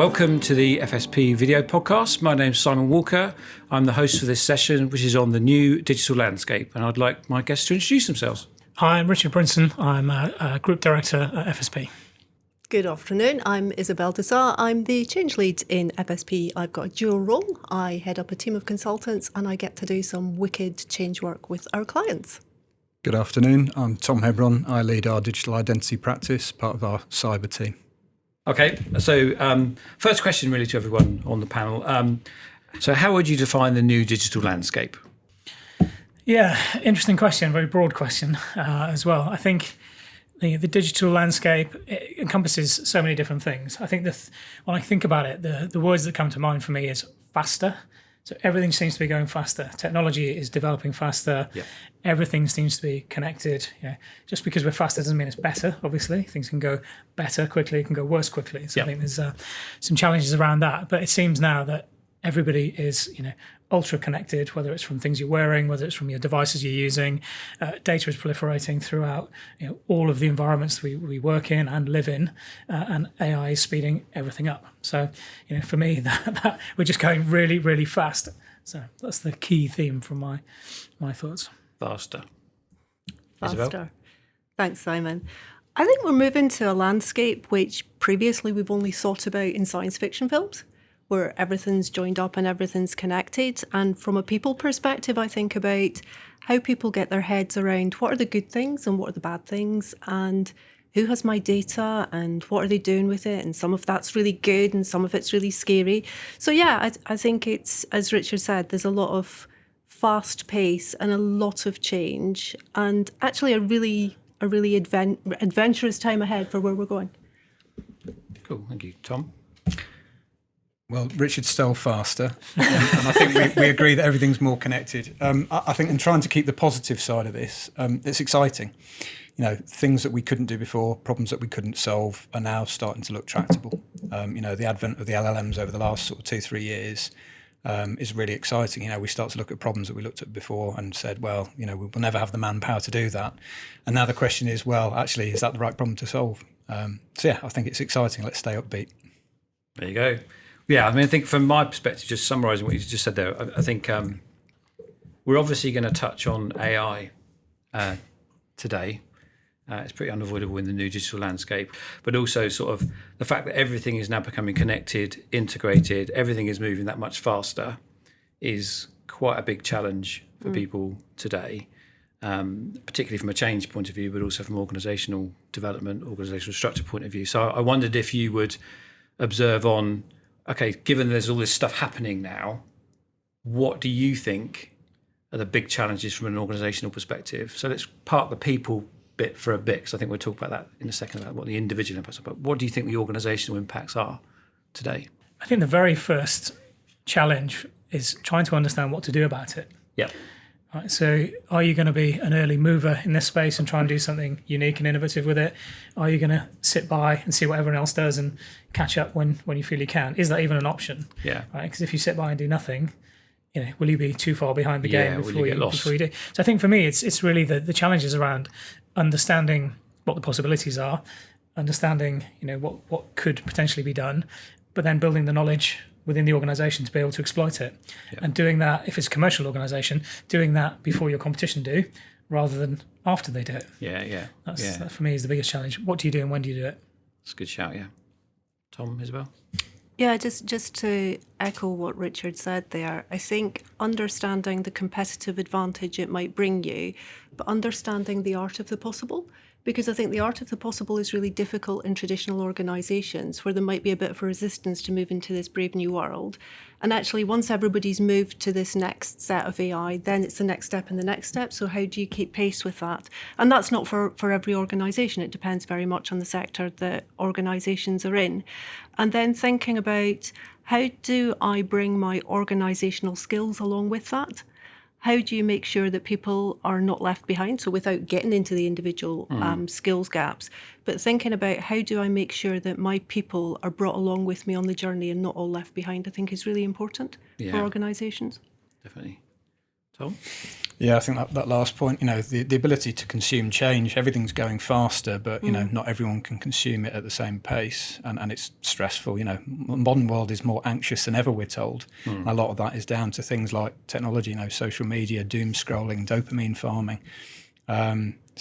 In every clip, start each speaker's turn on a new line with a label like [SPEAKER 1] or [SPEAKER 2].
[SPEAKER 1] Welcome to the FSP video podcast. My name's Simon Walker. I'm the host for this session, which is on the new digital landscape, and I'd like my guests to introduce themselves.
[SPEAKER 2] Hi, I'm Richard Brinson. I'm a Group Director at FSP.
[SPEAKER 3] Good afternoon. I'm Isabel. I'm the change lead in FSP. I've got a dual role. I head up a team of consultants and I get to do some wicked change work with our clients.
[SPEAKER 4] Good afternoon. I'm Tom Hebbron. I lead our digital identity practice, part of our cyber team.
[SPEAKER 1] Okay, so first question really to everyone on the panel. So how would you define the new digital landscape?
[SPEAKER 2] Yeah, interesting question, very broad question as well. I think the digital landscape encompasses so many different things. I think when I think about it, the words that come to mind for me is faster. So everything seems to be going faster. Technology is developing faster. Yeah. Everything seems to be connected. Yeah. Just because we're faster doesn't mean it's better, obviously. Things can go better quickly, can go worse quickly. So I think there's some challenges around that. But it seems now that everybody is, ultra connected, whether it's from things you're wearing, whether it's from your devices you're using. Data is proliferating throughout all of the environments we work in and live in, and AI is speeding everything up. So, for me, that we're just going really, really fast. So that's the key theme from my thoughts.
[SPEAKER 1] Faster.
[SPEAKER 3] Isabel? Thanks, Simon. I think we're moving to a landscape which previously we've only thought about in science fiction films, where everything's joined up and everything's connected. And from a people perspective, I think about how people get their heads around what are the good things and what are the bad things, and who has my data and what are they doing with it. And some of that's really good and some of it's really scary. So yeah, I think it's, as Richard said, there's a lot of fast pace and a lot of change, and actually a really adventurous time ahead for where we're going.
[SPEAKER 1] Cool, thank you. Tom?
[SPEAKER 4] Well, Richard stole faster, and I think we agree that everything's more connected. I think in trying to keep the positive side of this, it's exciting. Things that we couldn't do before, problems that we couldn't solve are now starting to look tractable. The advent of the LLMs over the last sort of 2-3 years is really exciting. We start to look at problems that we looked at before and said, well, we'll never have the manpower to do that. And now the question is, well, actually, is that the right problem to solve? I think it's exciting. Let's stay upbeat.
[SPEAKER 1] There you go. Yeah, I think from my perspective, just summarising what you just said there, I think we're obviously going to touch on AI today. It's pretty unavoidable in the new digital landscape, but also sort of the fact that everything is now becoming connected, integrated, everything is moving that much faster is quite a big challenge for people today, particularly from a change point of view, but also from organisational development, organisational structure point of view. So I wondered if you would observe on, okay, given there's all this stuff happening now, what do you think are the big challenges from an organisational perspective? So let's park the people bit for a bit, because I think we'll talk about that in a second, about what the individual impacts are. But what do you think the organisational impacts are today?
[SPEAKER 2] I think the very first challenge is trying to understand what to do about it.
[SPEAKER 1] Yeah.
[SPEAKER 2] Right, so are you going to be an early mover in this space and try and do something unique and innovative with it? Are you going to sit by and see what everyone else does and catch up when you feel you can? Is that even an option?
[SPEAKER 1] Yeah.
[SPEAKER 2] Right, because if you sit by and do nothing, will you be too far behind the game before you do? So I think for me, it's really the challenges around understanding what the possibilities are, understanding what could potentially be done, but then building the knowledge within the organisation to be able to exploit it. Yeah. And doing that, if it's a commercial organisation, doing that before your competition do, rather than after they do it. That for me is the biggest challenge. What do you do and when do you do it?
[SPEAKER 1] That's a good shout, yeah. Tom, Isabel?
[SPEAKER 3] Yeah, just to echo what Richard said there, I think understanding the competitive advantage it might bring you, but understanding the art of the possible, because I think the art of the possible is really difficult in traditional organisations where there might be a bit of a resistance to move into this brave new world. And actually, once everybody's moved to this next set of AI, then it's the next step and the next step. So how do you keep pace with that? And that's not for every organisation. It depends very much on the sector that organisations are in. And then thinking about how do I bring my organisational skills along with that? How do you make sure that people are not left behind? So without getting into the individual skills gaps, but thinking about how do I make sure that my people are brought along with me on the journey and not all left behind, I think is really important for organisations.
[SPEAKER 1] Definitely. Tom?
[SPEAKER 4] Yeah, I think that last point, the ability to consume change, everything's going faster, but, not everyone can consume it at the same pace, and it's stressful. The modern world is more anxious than ever, we're told. A lot of that is down to things like technology, social media, doom scrolling, dopamine farming.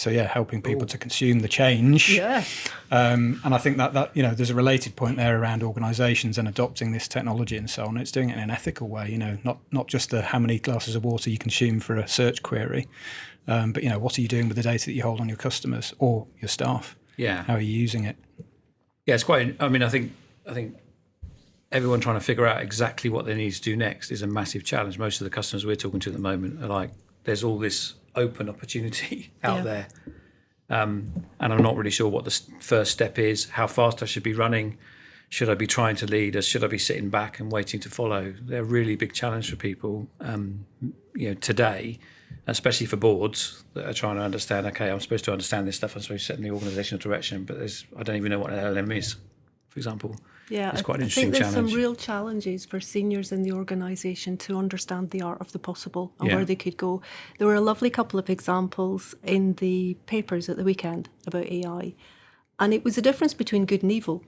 [SPEAKER 4] Helping people to consume the change.
[SPEAKER 3] Yeah.
[SPEAKER 4] And I think that there's a related point there around organisations and adopting this technology and so on. It's doing it in an ethical way, not just the how many glasses of water you consume for a search query, but what are you doing with the data that you hold on your customers or your staff?
[SPEAKER 1] Yeah.
[SPEAKER 4] How are you using it?
[SPEAKER 1] Yeah, it's quite. I mean, I think everyone trying to figure out exactly what they need to do next is a massive challenge. Most of the customers we're talking to at the moment are like, there's all this open opportunity out there, and I'm not really sure what the first step is, how fast I should be running, should I be trying to lead, or should I be sitting back and waiting to follow? They're a really big challenge for people today, especially for boards that are trying to understand, okay, I'm supposed to understand this stuff, I'm supposed to set in the organisational direction, but I don't even know what an LLM is, for example.
[SPEAKER 3] Yeah,
[SPEAKER 1] it's quite an
[SPEAKER 3] I
[SPEAKER 1] interesting
[SPEAKER 3] think there's
[SPEAKER 1] challenge.
[SPEAKER 3] some real challenges for seniors in the organisation to understand the art of the possible and where they could go. There were a lovely couple of examples in the papers at the weekend about AI, and it was a difference between good and evil.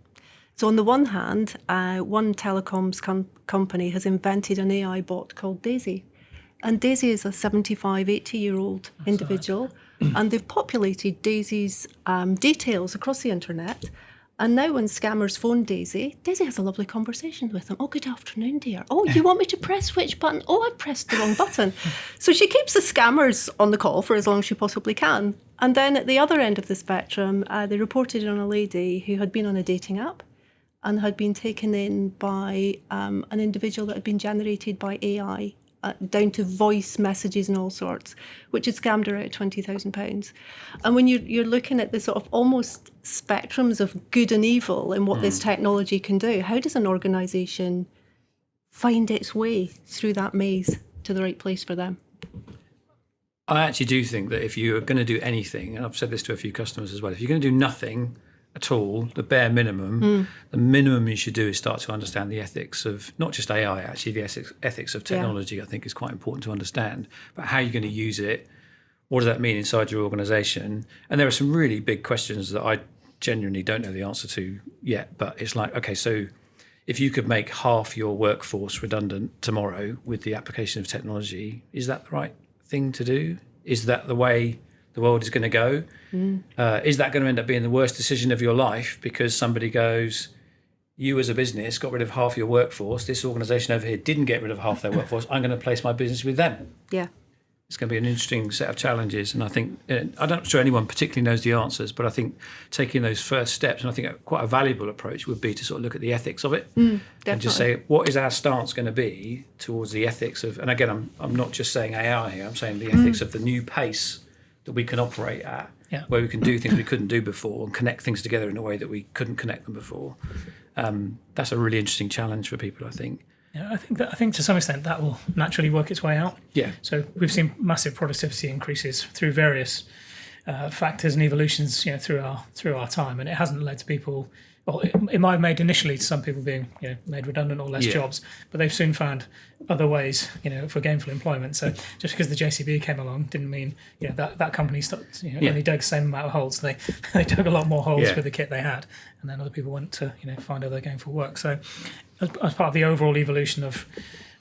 [SPEAKER 3] So on the one hand, one telecoms company has invented an AI bot called Daisy. And Daisy is a 75, 80-year-old individual, and they've populated Daisy's details across the internet. And now when scammers phone Daisy, Daisy has a lovely conversation with them. Oh, good afternoon, dear. Oh, you want me to press which button? Oh, I pressed the wrong button. So she keeps the scammers on the call for as long as she possibly can. And then at the other end of the spectrum, they reported on a lady who had been on a dating app and had been taken in by an individual that had been generated by AI, down to voice messages and all sorts, which had scammed her out of £20,000. And when you're looking at the sort of almost spectrums of good and evil and what this technology can do, how does an organisation find its way through that maze to the right place for them?
[SPEAKER 1] I actually do think that if you're going to do anything, and I've said this to a few customers as well, if you're going to do nothing at all, the bare minimum, the minimum you should do is start to understand the ethics of not just AI, actually the ethics of technology. I think is quite important to understand, but how you're going to use it, what does that mean inside your organisation? And there are some really big questions that I genuinely don't know the answer to yet, but it's like, okay, so if you could make half your workforce redundant tomorrow with the application of technology, is that the right thing to do? Is that the way the world is going to go? Is that going to end up being the worst decision of your life because somebody goes, you as a business got rid of half your workforce, this organisation over here didn't get rid of half their workforce, I'm going to place my business with them?
[SPEAKER 3] Yeah.
[SPEAKER 1] It's going to be an interesting set of challenges, and I think I'm not sure anyone particularly knows the answers, but I think taking those first steps, and I think quite a valuable approach would be to sort of look at the ethics of it and just say, what is our stance going to be towards the ethics of, and again, I'm not just saying AI here, I'm saying the ethics of the new pace that we can operate at, where we can do things we couldn't do before and connect things together in a way that we couldn't connect them before. That's a really interesting challenge for people, I think.
[SPEAKER 2] Yeah, I think to some extent that will naturally work its way out.
[SPEAKER 1] Yeah.
[SPEAKER 2] So we've seen massive productivity increases through various factors and evolutions, through our time, and it hasn't led to people. Well, it might have made initially to some people being made redundant or less jobs, but they've soon found other ways for gainful employment. So just because the JCB came along didn't mean that company stopped only dug the same amount of holes. They dug a lot more holes with the kit they had, and then other people went to find other gainful work. So as part of the overall evolution of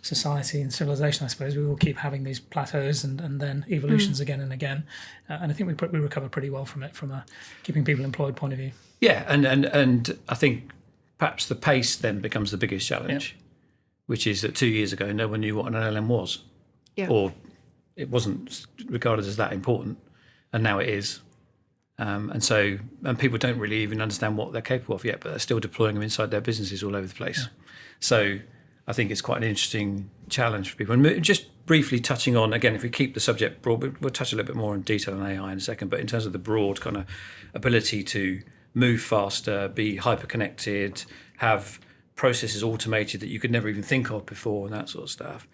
[SPEAKER 2] society and civilization, I suppose we will keep having these plateaus and then evolutions again and again. And I think we recover pretty well from it from a keeping people employed point of view.
[SPEAKER 1] Yeah, and I think perhaps the pace then becomes the biggest challenge, which is that 2 years ago no one knew what an LLM was, or it wasn't regarded as that important, and now it is. And people don't really even understand what they're capable of yet, but they're still deploying them inside their businesses all over the place. Yeah. So I think it's quite an interesting challenge for people. And just briefly touching on, again, if we keep the subject broad, we'll touch a little bit more in detail on AI in a second, but in terms of the broad kind of ability to move faster, be hyper-connected, have processes automated that you could never even think of before and that sort of stuff.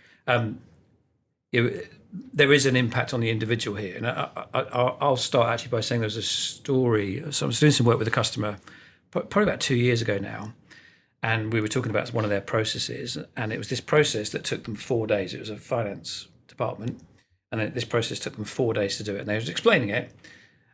[SPEAKER 1] There is an impact on the individual here. And I'll start actually by saying there's a story. So I was doing some work with a customer probably about 2 years ago now, and we were talking about one of their processes, and it was this process that took them 4 days. It was a finance department, And then this process took them 4 days to do it. And they was explaining it.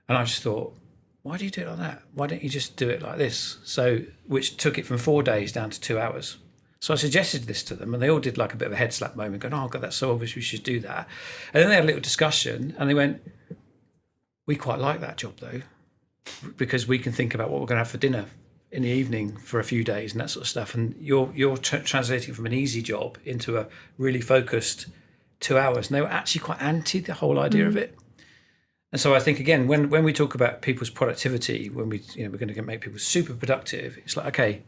[SPEAKER 1] And I just thought, why do you do it like that? Why don't you just do it like this? So, which took it from 4 days down to 2 hours. So I suggested this to them, and they all did like a bit of a head slap moment, going, oh, God, that's so obvious, we should do that. And then they had a little discussion, and they went, we quite like that job, though, because we can think about what we're going to have for dinner in the evening for a few days and that sort of stuff. And you're translating from an easy job into a really focused 2 hours. And they were actually quite anti the whole idea of it. And so I think, again, when we talk about people's productivity, when we're going to make people super productive, it's like, okay,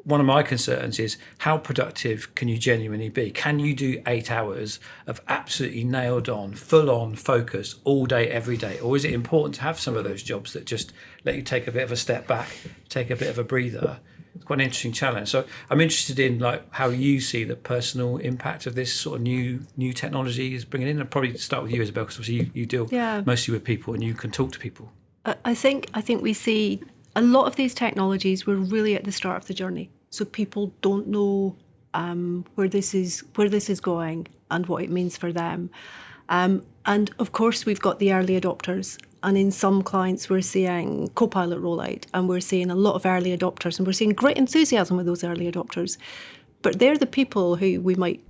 [SPEAKER 1] one of my concerns is how productive can you genuinely be? Can you do 8 hours of absolutely nailed on, full on focus all day, every day? Or is it important to have some of those jobs that just let you take a bit of a step back, take a bit of a breather? It's quite an interesting challenge. So I'm interested in like how you see the personal impact of this sort of new technology is bringing in. I'll probably start with you, Isabel, because obviously you deal mostly with people and you can talk to people.
[SPEAKER 3] I think we see a lot of these technologies, we're really at the start of the journey. So people don't know where this is going and what it means for them. And of course, we've got the early adopters. And in some clients, we're seeing Copilot rollout, and we're seeing a lot of early adopters, and we're seeing great enthusiasm with those early adopters. But they're the people who we might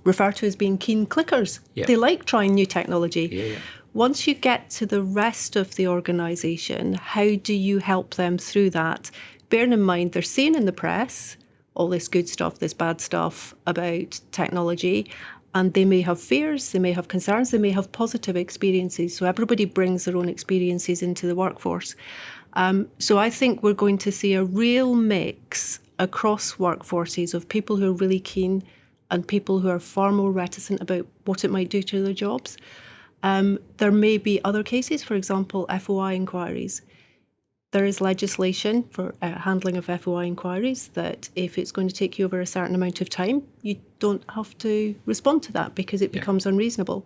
[SPEAKER 3] refer to as being keen clickers.
[SPEAKER 1] Yeah.
[SPEAKER 3] They like trying new technology.
[SPEAKER 1] Yeah.
[SPEAKER 3] Once you get to the rest of the organisation, how do you help them through that? Bearing in mind, they're seeing in the press all this good stuff, this bad stuff about technology, and they may have fears, they may have concerns, they may have positive experiences. So everybody brings their own experiences into the workforce. So I think we're going to see a real mix across workforces of people who are really keen and people who are far more reticent about what it might do to their jobs. There may be other cases, for example, FOI inquiries. There is legislation for handling of FOI inquiries that if it's going to take you over a certain amount of time, you don't have to respond to that because it becomes unreasonable.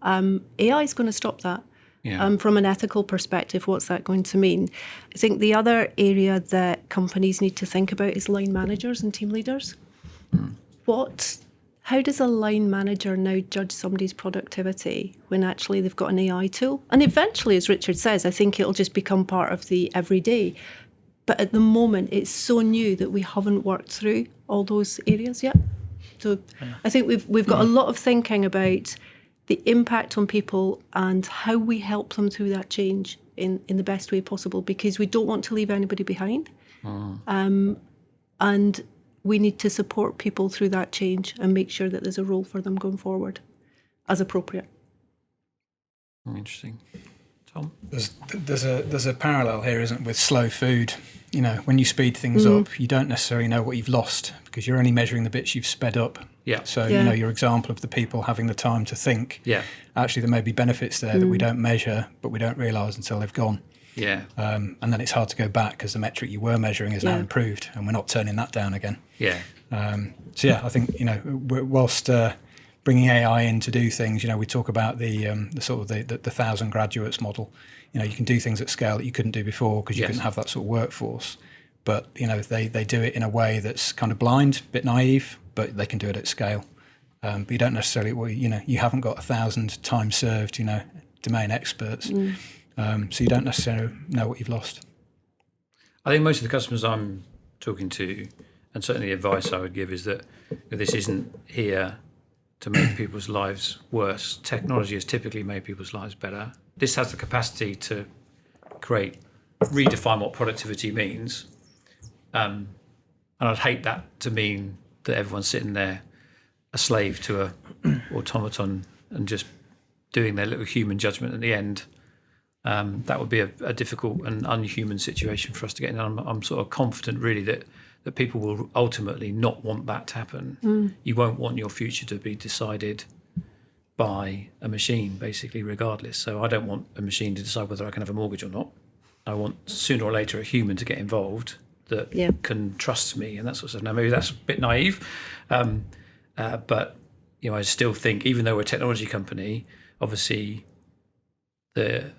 [SPEAKER 3] AI is going to stop that.
[SPEAKER 1] Yeah.
[SPEAKER 3] From an ethical perspective, what's that going to mean? I think the other area that companies need to think about is line managers and team leaders. How does a line manager now judge somebody's productivity when actually they've got an AI tool? And eventually, as Richard says, I think it'll just become part of the everyday. But at the moment, it's so new that we haven't worked through all those areas yet. So I think we've got a lot of thinking about the impact on people and how we help them through that change in the best way possible, because we don't want to leave anybody behind. And we need to support people through that change and make sure that there's a role for them going forward as appropriate.
[SPEAKER 1] Interesting. Tom?
[SPEAKER 4] There's a parallel here, isn't it, with slow food. You know, when you speed things up, you don't necessarily know what you've lost because you're only measuring the bits you've sped up.
[SPEAKER 1] Yeah.
[SPEAKER 4] So, you know, your example of the people having the time to think, actually there may be benefits there that we don't measure, but we don't realise until they've gone.
[SPEAKER 1] Yeah.
[SPEAKER 4] And then it's hard to go back because the metric you were measuring is now improved and we're not turning that down again.
[SPEAKER 1] Yeah.
[SPEAKER 4] So, yeah, I think, you know, whilst bringing AI in to do things, you know, we talk about the sort of the 1,000 graduates model. You know, you can do things at scale that you couldn't do before because you couldn't have that sort of workforce. But, you know, they do it in a way that's kind of blind, a bit naive, but they can do it at scale. But you don't necessarily, well, you know, you haven't got 1,000 time served, you know, domain experts. So you don't necessarily know what you've lost.
[SPEAKER 1] I think most of the customers I'm talking to, and certainly the advice I would give is that this isn't here to make people's lives worse. Technology has typically made people's lives better. This has the capacity to redefine what productivity means. And I'd hate that to mean that everyone's sitting there a slave to a automaton and just doing their little human judgment at the end. That would be a difficult and unhuman situation for us to get in. I'm sort of confident really that people will ultimately not want that to happen. You won't want your future to be decided by a machine, basically, regardless. So I don't want a machine to decide whether I can have a mortgage or not. I want sooner or later a human to get involved that can trust me and that sort of stuff. Now, maybe that's a bit naive, but you know, I still think, even though we're a technology company, obviously the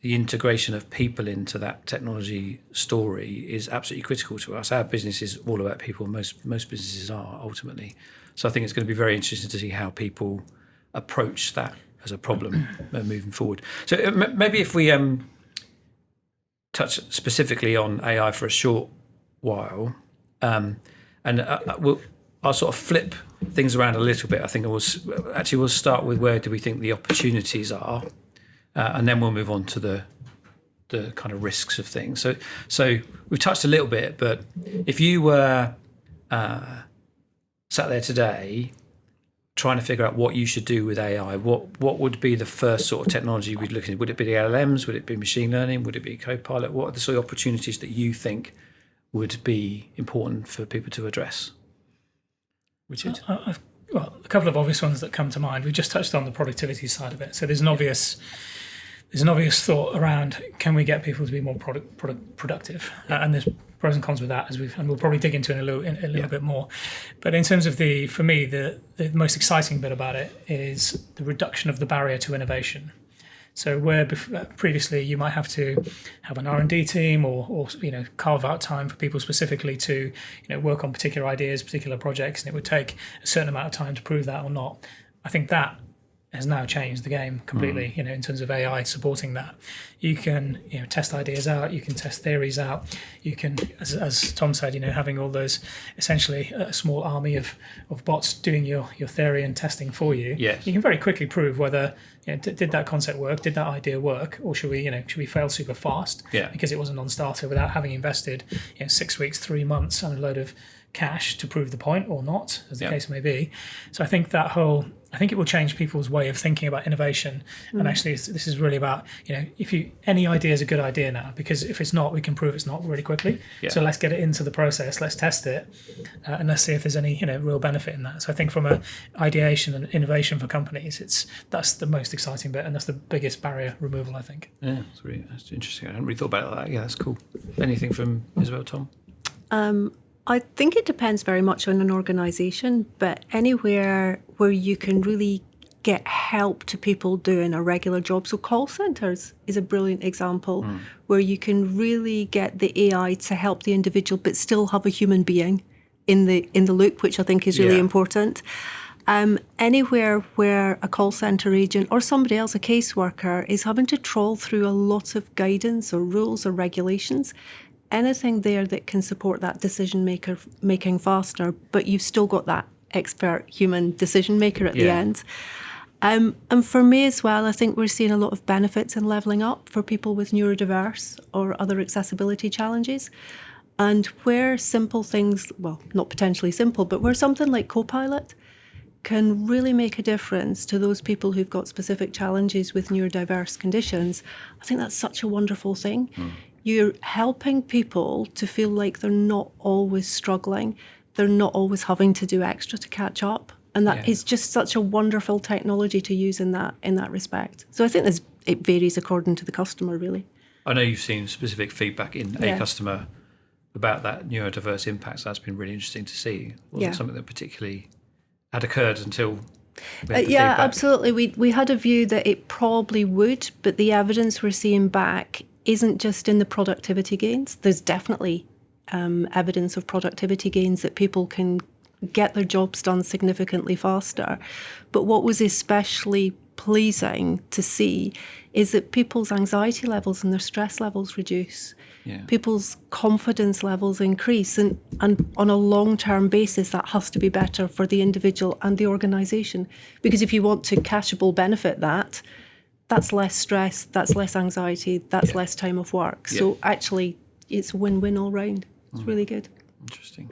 [SPEAKER 1] integration of people into that technology story is absolutely critical to us. Our business is all about people. Most businesses are ultimately. So I think it's going to be very interesting to see how people approach that as a problem moving forward. So maybe if we touch specifically on AI for a short while, I'll sort of flip things around a little bit. I think we'll start with where do we think the opportunities are, and then we'll move on to the kind of risks of things. So we've touched a little bit, but if you were sat there today trying to figure out what you should do with AI, what would be the first sort of technology we'd look at? Would it be the LLMs? Would it be machine learning? Would it be Copilot? What are the sort of opportunities that you think would be important for people to address? Richard?
[SPEAKER 2] Well, a couple of obvious ones that come to mind. We've just touched on the productivity side of it. So there's an obvious thought around, can we get people to be more productive? And there's pros and cons with that, and we'll probably dig into it a little bit more. But in terms of for me, the most exciting bit about it is the reduction of the barrier to innovation. So where previously you might have to have an R&D team or carve out time for people specifically to work on particular ideas, particular projects, and it would take a certain amount of time to prove that or not. I think that has now changed the game completely, in terms of AI supporting that. You can test ideas out, you can test theories out, you can, as Tom said, having all those, essentially a small army of bots doing your theory and testing for you.
[SPEAKER 1] Yes.
[SPEAKER 2] You can very quickly prove whether did that concept work, did that idea work, or should we fail super fast because it was a non-starter without having invested 6 weeks, 3 months and a load of cash to prove the point or not, as the case may be. So I think I think it will change people's way of thinking about innovation. And actually, this is really about, any idea is a good idea now, because if it's not, we can prove it's not really quickly. Yeah. So let's get it into the process, let's test it, and let's see if there's any, real benefit in that. So I think from a ideation and innovation for companies, that's the most exciting bit, and that's the biggest barrier removal, I think.
[SPEAKER 1] Yeah, that's interesting. I hadn't really thought about that. Yeah, that's cool. Anything from Isabel, Tom?
[SPEAKER 3] I think it depends very much on an organisation, but anywhere where you can really get help to people doing a regular job. So call centres is a brilliant example where you can really get the AI to help the individual but still have a human being in the loop, which I think is really important. Anywhere where a call centre agent or somebody else, a caseworker, is having to trawl through a lot of guidance or rules or regulations, anything there that can support that decision making faster, but you've still got that expert human decision maker at the end. And for me as well, I think we're seeing a lot of benefits in levelling up for people with neurodiverse or other accessibility challenges. And where simple things, well, not potentially simple, but where something like Copilot can really make a difference to those people who've got specific challenges with neurodiverse conditions, I think that's such a wonderful thing. You're helping people to feel like they're not always struggling, they're not always having to do extra to catch up. And that is just such a wonderful technology to use in that respect. So I think it varies according to the customer, really.
[SPEAKER 1] I know you've seen specific feedback in a customer about that neurodiverse impact, so that's been really interesting to see. Wasn't something that particularly had occurred until we had the feedback.
[SPEAKER 3] Absolutely. We had a view that it probably would, but the evidence we're seeing back isn't just in the productivity gains. There's definitely evidence of productivity gains that people can get their jobs done significantly faster. But what was especially pleasing to see is that people's anxiety levels and their stress levels reduce. People's confidence levels increase. And on a long-term basis, that has to be better for the individual and the organisation. Because if you want to cashable benefit that's less stress, that's less anxiety, that's less time off work. So actually, it's a win-win all round. It's really good.
[SPEAKER 1] Interesting.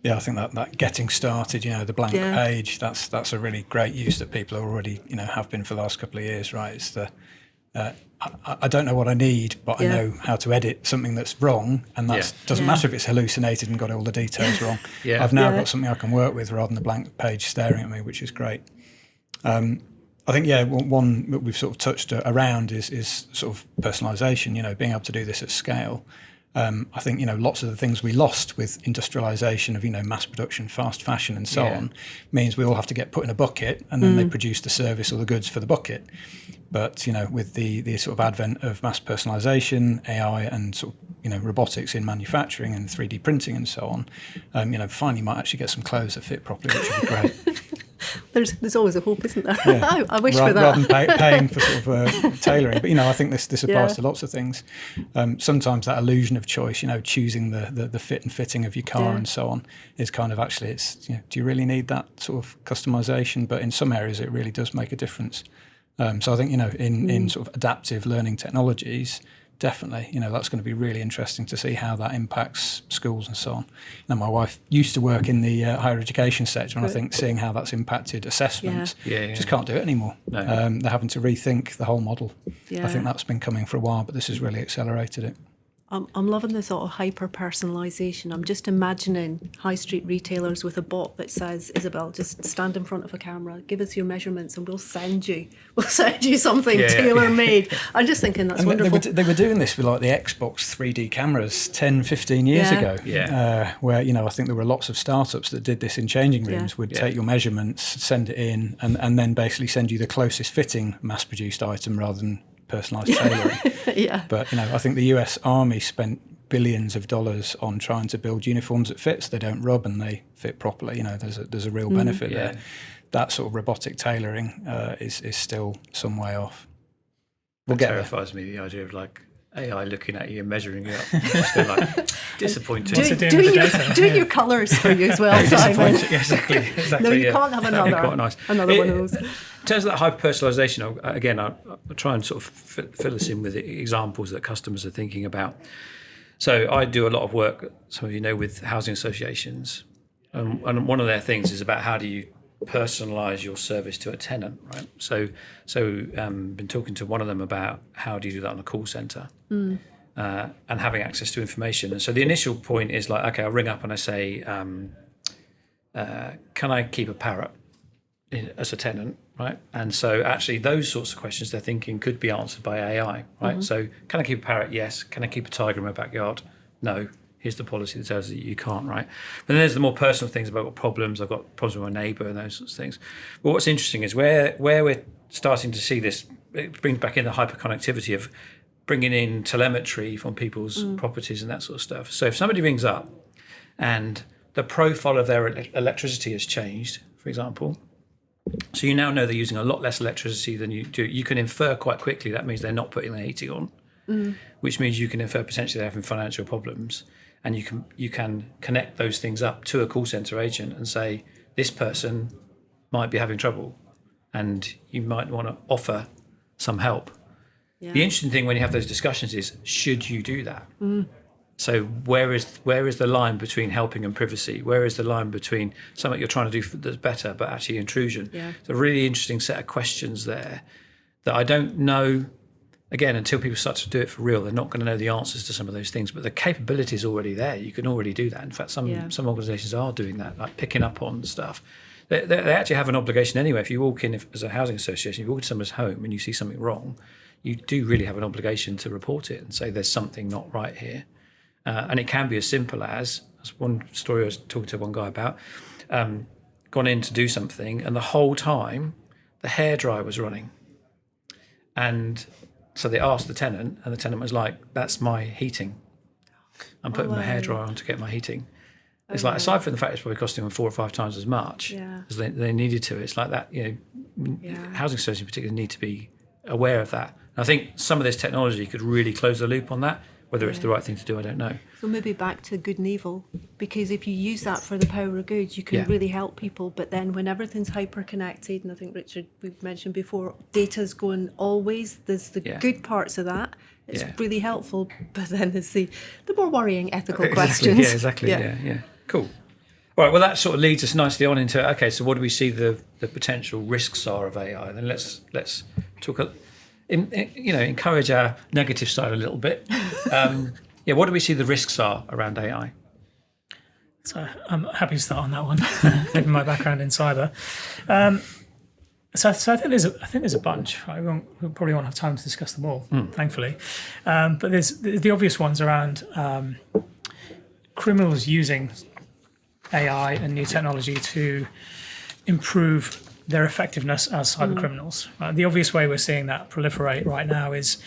[SPEAKER 4] Yeah, I think that getting started, the blank page, that's a really great use that people already, have been for the last couple of years, right? It's the I don't know what I need, but I know how to edit something that's wrong, and that doesn't matter if it's hallucinated and got all the details wrong. I've now got something I can work with rather than the blank page staring at me, which is great. I think, one that we've sort of touched around is sort of personalisation, being able to do this at scale. I think, lots of the things we lost with industrialisation of, mass production, fast fashion and so on, means we all have to get put in a bucket and then they produce the service or the goods for the bucket. But, with the sort of advent of mass personalisation, AI and sort of, robotics in manufacturing and 3D printing and so on, finally might actually get some clothes that fit properly, which would be great.
[SPEAKER 3] There's always a hope, isn't there? I wish for that.
[SPEAKER 4] Rather than paying for sort of tailoring. But, I think this applies to lots of things. Sometimes that illusion of choice, choosing the fit and fitting of your car and so on is kind of actually, it's, do you really need that sort of customization? But in some areas, it really does make a difference. So I think, in sort of adaptive learning technologies, definitely, that's going to be really interesting to see how that impacts schools and so on. My wife used to work in the higher education sector, and I think seeing how that's impacted assessments, just can't do it anymore.
[SPEAKER 1] No.
[SPEAKER 4] They're having to rethink the whole model.
[SPEAKER 3] Yeah.
[SPEAKER 4] I think that's been coming for a while, but this has really accelerated it.
[SPEAKER 3] I'm loving the sort of hyper-personalisation. I'm just imagining high street retailers with a bot that says, Isabel, just stand in front of a camera, give us your measurements, and we'll send you something tailor-made. I'm just thinking that's wonderful.
[SPEAKER 4] They were doing this with like the Xbox 3D cameras 10, 15 years ago, where, I think there were lots of startups that did this in changing rooms, would take your measurements, send it in, and then basically send you the closest fitting mass-produced item rather than personalised tailoring. But I think the US Army spent billions of dollars on trying to build uniforms that fit, so they don't rub and they fit properly. There's a real benefit there. That sort of robotic tailoring is still some way off.
[SPEAKER 1] It terrifies me, the idea of like AI looking at you and measuring you up. It's been like disappointing.
[SPEAKER 3] Doing your colours for you as well, Simon.
[SPEAKER 1] Exactly.
[SPEAKER 3] No, you can't have another.
[SPEAKER 1] Quite nice.
[SPEAKER 3] Another one of those.
[SPEAKER 1] In terms of that hyper-personalisation, again, I'll try and sort of fill us in with examples that customers are thinking about. So I do a lot of work, some of you know, with housing associations. And one of their things is about how do you personalise your service to a tenant, right? So been talking to one of them about how do you do that on a call centre and having access to information. And so the initial point is like, okay, I'll ring up and I say, can I keep a parrot as a tenant, right? And so actually those sorts of questions they're thinking could be answered by AI, right? So can I keep a parrot? Yes. Can I keep a tiger in my backyard? No. Here's the policy that tells you can't, right? But then there's the more personal things about what problems. I've got problems with my neighbour and those sorts of things. But what's interesting is where we're starting to see this, it brings back in the hyperconnectivity of bringing in telemetry from people's properties and that sort of stuff. So if somebody rings up and the profile of their electricity has changed, for example, so you now know they're using a lot less electricity than you do. You can infer quite quickly that means they're not putting the heating on, which means you can infer potentially they're having financial problems, and you can connect those things up to a call centre agent and say this person might be having trouble, and you might want to offer some help. Yeah. The interesting thing when you have those discussions is should you do that? So where is the line between helping and privacy? Where is the line between something you're trying to do that's better but actually intrusion? Yeah. It's a really interesting set of questions there that I don't know, again, until people start to do it for real, they're not going to know the answers to some of those things, but the capability is already there. You can already do that. In fact, some organisations are doing that, like picking up on stuff. They actually have an obligation anyway. If you walk in as a housing association, if you walk into someone's home and you see something wrong, you do really have an obligation to report it and say there's something not right here. And it can be as simple as one story I was talking to one guy about, gone in to do something, and the whole time the hairdryer was running. And so they asked the tenant, and the tenant was like, that's my heating. I'm putting my hairdryer on to get my heating. It's like, aside from the fact it's probably costing them 4 or 5 times as much as they needed to, it's like that, housing associations in particular need to be aware of that. And I think some of this technology could really close the loop on that. Whether it's the right thing to do, I don't know.
[SPEAKER 3] So maybe back to good and evil, because if you use that for the power of good, you can really help people. But then when everything's hyper-connected, and I think, Richard, we've mentioned before, data's going always, there's the good parts of that. It's really helpful, but then there's the more worrying ethical questions.
[SPEAKER 1] Yeah, exactly. Yeah. Cool. All right, well, that sort of leads us nicely on into, okay, so what do we see the potential risks are of AI? Then let's talk encourage our negative side a little bit. What do we see the risks are around AI?
[SPEAKER 2] So I'm happy to start on that one, given my background in cyber. So I think there's a bunch. Right? We probably won't have time to discuss them all, thankfully. But there's the obvious ones around criminals using AI and new technology to improve their effectiveness as cyber criminals. The obvious way we're seeing that proliferate right now is,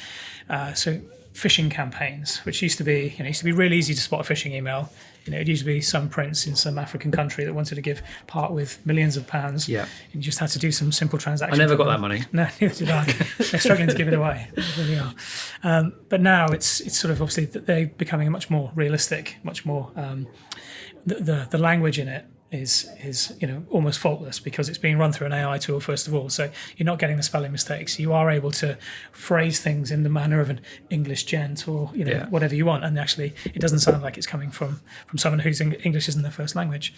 [SPEAKER 2] so phishing campaigns, which used to be, really easy to spot a phishing email. It used to be some prince in some African country that wanted to give part with millions of pounds.
[SPEAKER 1] Yeah.
[SPEAKER 2] And you just had to do some simple transactions.
[SPEAKER 1] I never got that money.
[SPEAKER 2] No, neither did I. They're struggling to give it away. They really are. But now it's sort of obviously that they're becoming much more realistic, much more. The language in it is almost faultless because it's being run through an AI tool first of all. So you're not getting the spelling mistakes. You are able to phrase things in the manner of an English gent or whatever you want, and actually it doesn't sound like it's coming from someone whose English isn't their first language.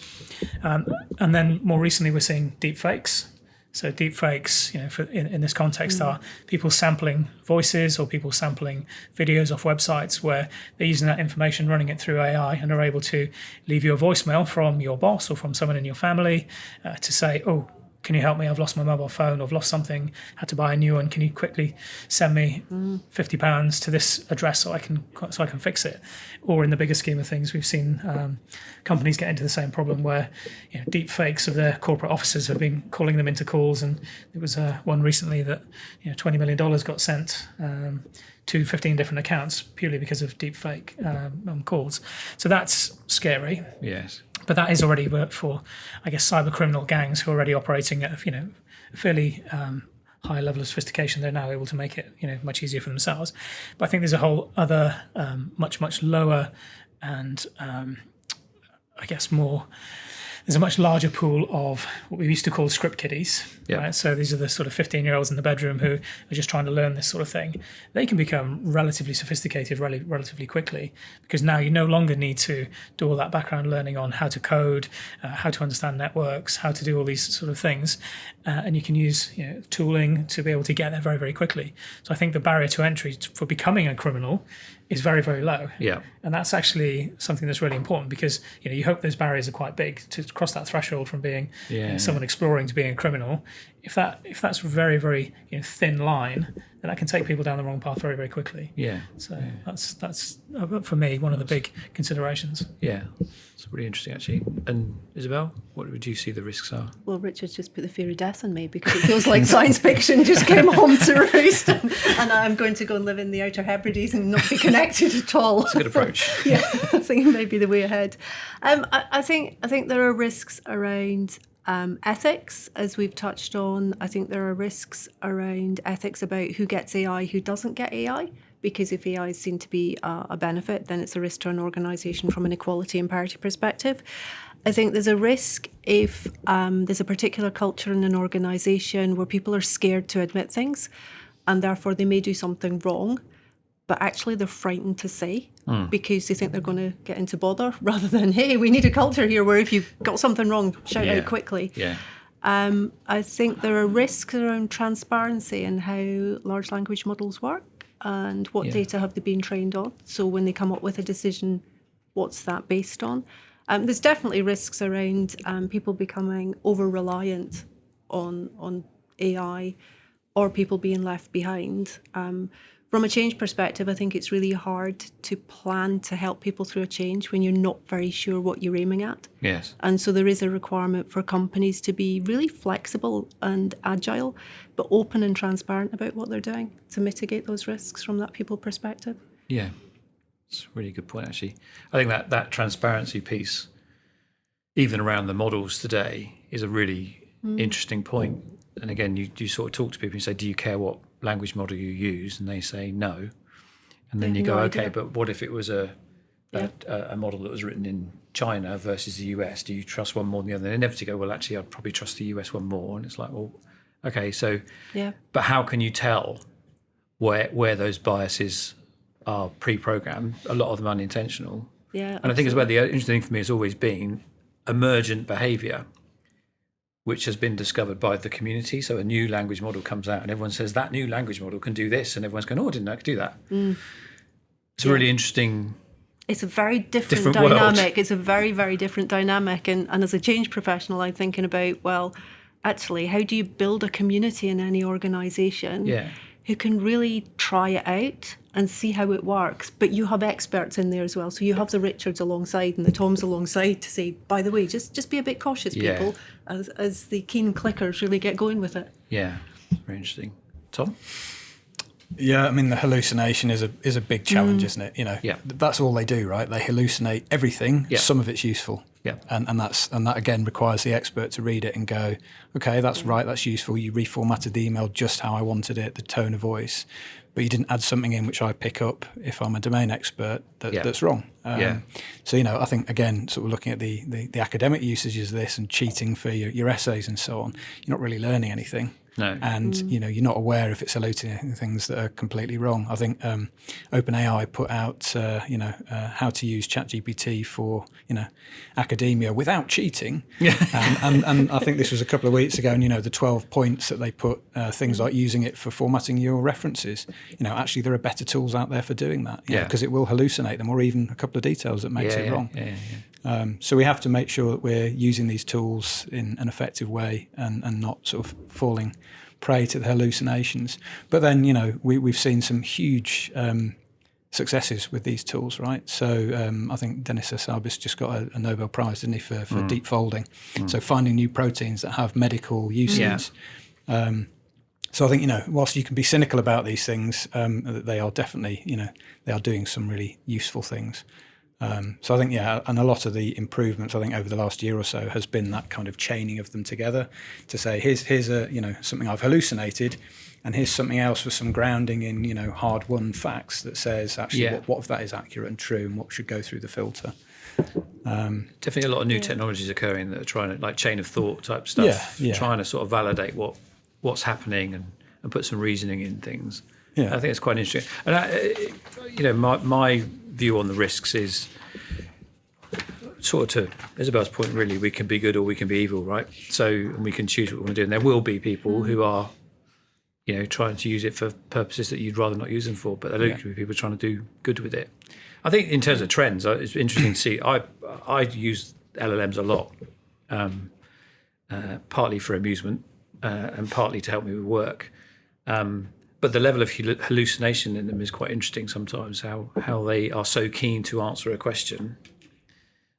[SPEAKER 2] And then more recently we're seeing deep fakes. So deep fakes, in this context, are people sampling voices or people sampling videos off websites where they're using that information, running it through AI, and are able to leave you a voicemail from your boss or from someone in your family to say, "Oh, can you help me? I've lost my mobile phone. I've lost something. Had to buy a new one. Can you quickly send me £50 to this address so I can fix it?" Or in the bigger scheme of things, we've seen companies get into the same problem where deep fakes of their corporate officers have been calling them into calls, and there was one recently that $20 million got sent to 15 different accounts purely because of deep fake calls. So that's scary.
[SPEAKER 1] Yes.
[SPEAKER 2] But that is already work for, I guess, cyber criminal gangs who are already operating at a fairly high level of sophistication. They're now able to make it much easier for themselves. But I think there's a whole other much lower and I guess more. There's a much larger pool of what we used to call script kiddies.
[SPEAKER 1] Yeah.
[SPEAKER 2] Right? So these are the sort of 15-year-olds in the bedroom who are just trying to learn this sort of thing. They can become relatively sophisticated relatively quickly because now you no longer need to do all that background learning on how to code, how to understand networks, how to do all these sort of things. And you can use tooling to be able to get there very, very quickly. So I think the barrier to entry for becoming a criminal is very, very low.
[SPEAKER 1] Yeah.
[SPEAKER 2] And that's actually something that's really important because you hope those barriers are quite big to cross that threshold from being someone exploring to being a criminal. If that's a very, very thin line, then that can take people down the wrong path very, very quickly.
[SPEAKER 1] Yeah.
[SPEAKER 2] So that's for me one of the big considerations.
[SPEAKER 1] Yeah. It's really interesting actually. And Isabel, what would you see the risks are?
[SPEAKER 3] Well, Richard's just put the fear of death on me because it feels like science fiction just came home to roost, and I'm going to go and live in the Outer Hebrides and not be connected at all.
[SPEAKER 1] That's a good approach.
[SPEAKER 3] Yeah, I think it may be the way ahead. I think there are risks around ethics, as we've touched on. I think there are risks around ethics about who gets AI, who doesn't get AI. Because if AI is seen to be a benefit, then it's a risk to an organisation from an equality and parity perspective. I think there's a risk if there's a particular culture in an organisation where people are scared to admit things, and therefore they may do something wrong, but actually they're frightened to say because they think they're going to get into bother, rather than, hey, we need a culture here where if you've got something wrong, shout out quickly.
[SPEAKER 1] Yeah.
[SPEAKER 3] I think there are risks around transparency and how large language models work. And what data have they been trained on? So when they come up with a decision, what's that based on? There's definitely risks around people becoming over-reliant on AI or people being left behind. From a change perspective, I think it's really hard to plan to help people through a change when you're not very sure what you're aiming at.
[SPEAKER 1] Yes.
[SPEAKER 3] And so there is a requirement for companies to be really flexible and agile, but open and transparent about what they're doing to mitigate those risks from that people perspective.
[SPEAKER 1] Yeah. It's a really good point, actually. I think that transparency piece, even around the models today, is a really interesting point. And again, you sort of talk to people and say, do you care what language model you use? And they say no. And then you go, okay, but what if it was a model that was written in China versus the US? Do you trust one more than the other? And inevitably go, well, actually, I'd probably trust the US one more. And it's like, well, okay, so, but how can you tell where those biases are pre-programmed? A lot of them unintentional.
[SPEAKER 3] Yeah,
[SPEAKER 1] and I think as well, the interesting thing for me has always been emergent behaviour, which has been discovered by the community. So a new language model comes out and everyone says that new language model can do this. And everyone's going, oh, I didn't know it could do that. It's a really interesting...
[SPEAKER 3] It's a very different dynamic. World. It's a very, very different dynamic. And as a change professional, I'm thinking about, well, actually, how do you build a community in any organisation who can really try it out and see how it works? But you have experts in there as well. So you have the Richards alongside and the Toms alongside to say, by the way, just be a bit cautious, people, as the keen clickers really get going with it.
[SPEAKER 1] Yeah, very interesting. Tom?
[SPEAKER 4] Yeah, I mean the hallucination is a big challenge, isn't it?
[SPEAKER 1] Yeah.
[SPEAKER 4] That's all they do, right? They hallucinate everything.
[SPEAKER 1] Yeah.
[SPEAKER 4] Some of it's useful.
[SPEAKER 1] Yeah.
[SPEAKER 4] And that again requires the expert to read it and go, okay, that's right, that's useful. You reformatted the email just how I wanted it, the tone of voice, but you didn't add something in which I pick up if I'm a domain expert that's wrong. So I think again, sort of looking at the academic usages of this and cheating for your essays and so on, you're not really learning anything.
[SPEAKER 1] No.
[SPEAKER 4] And you're not aware if it's hallucinating things that are completely wrong. I think OpenAI put out how to use ChatGPT for academia without cheating.
[SPEAKER 1] Yeah.
[SPEAKER 4] And I think this was a couple of weeks ago. And the 12 points that they put, things like using it for formatting your references. Actually there are better tools out there for doing that. Because it will hallucinate them, or even a couple of details that makes it wrong. So we have to make sure that we're using these tools in an effective way and not sort of falling prey to the hallucinations. But then, we've seen some huge successes with these tools, right? So I think Denis Hassabis just got a Nobel Prize, didn't he, for deep folding. So finding new proteins that have medical uses. So I think, whilst you can be cynical about these things, they are definitely, they are doing some really useful things. So I think, and a lot of the improvements, I think, over the last year or so has been that kind of chaining of them together to say, here's a, something I've hallucinated, and here's something else with some grounding in, hard-won facts that says, actually, what if that is accurate and true, and what should go through the filter.
[SPEAKER 1] Definitely a lot of new technologies occurring that are trying to, like chain of thought type stuff, trying to sort of validate what's happening and put some reasoning in things. I think it's quite interesting. And, my view on the risks is sort of to Isabel's point, really, we can be good or we can be evil, right? So, and we can choose what we want to do. And there will be people who are, trying to use it for purposes that you'd rather not use them for, but there will be people trying to do good with it. I think in terms of trends, it's interesting to see. I use LLMs a lot, partly for amusement and partly to help me with work. But the level of hallucination in them is quite interesting sometimes, how they are so keen to answer a question.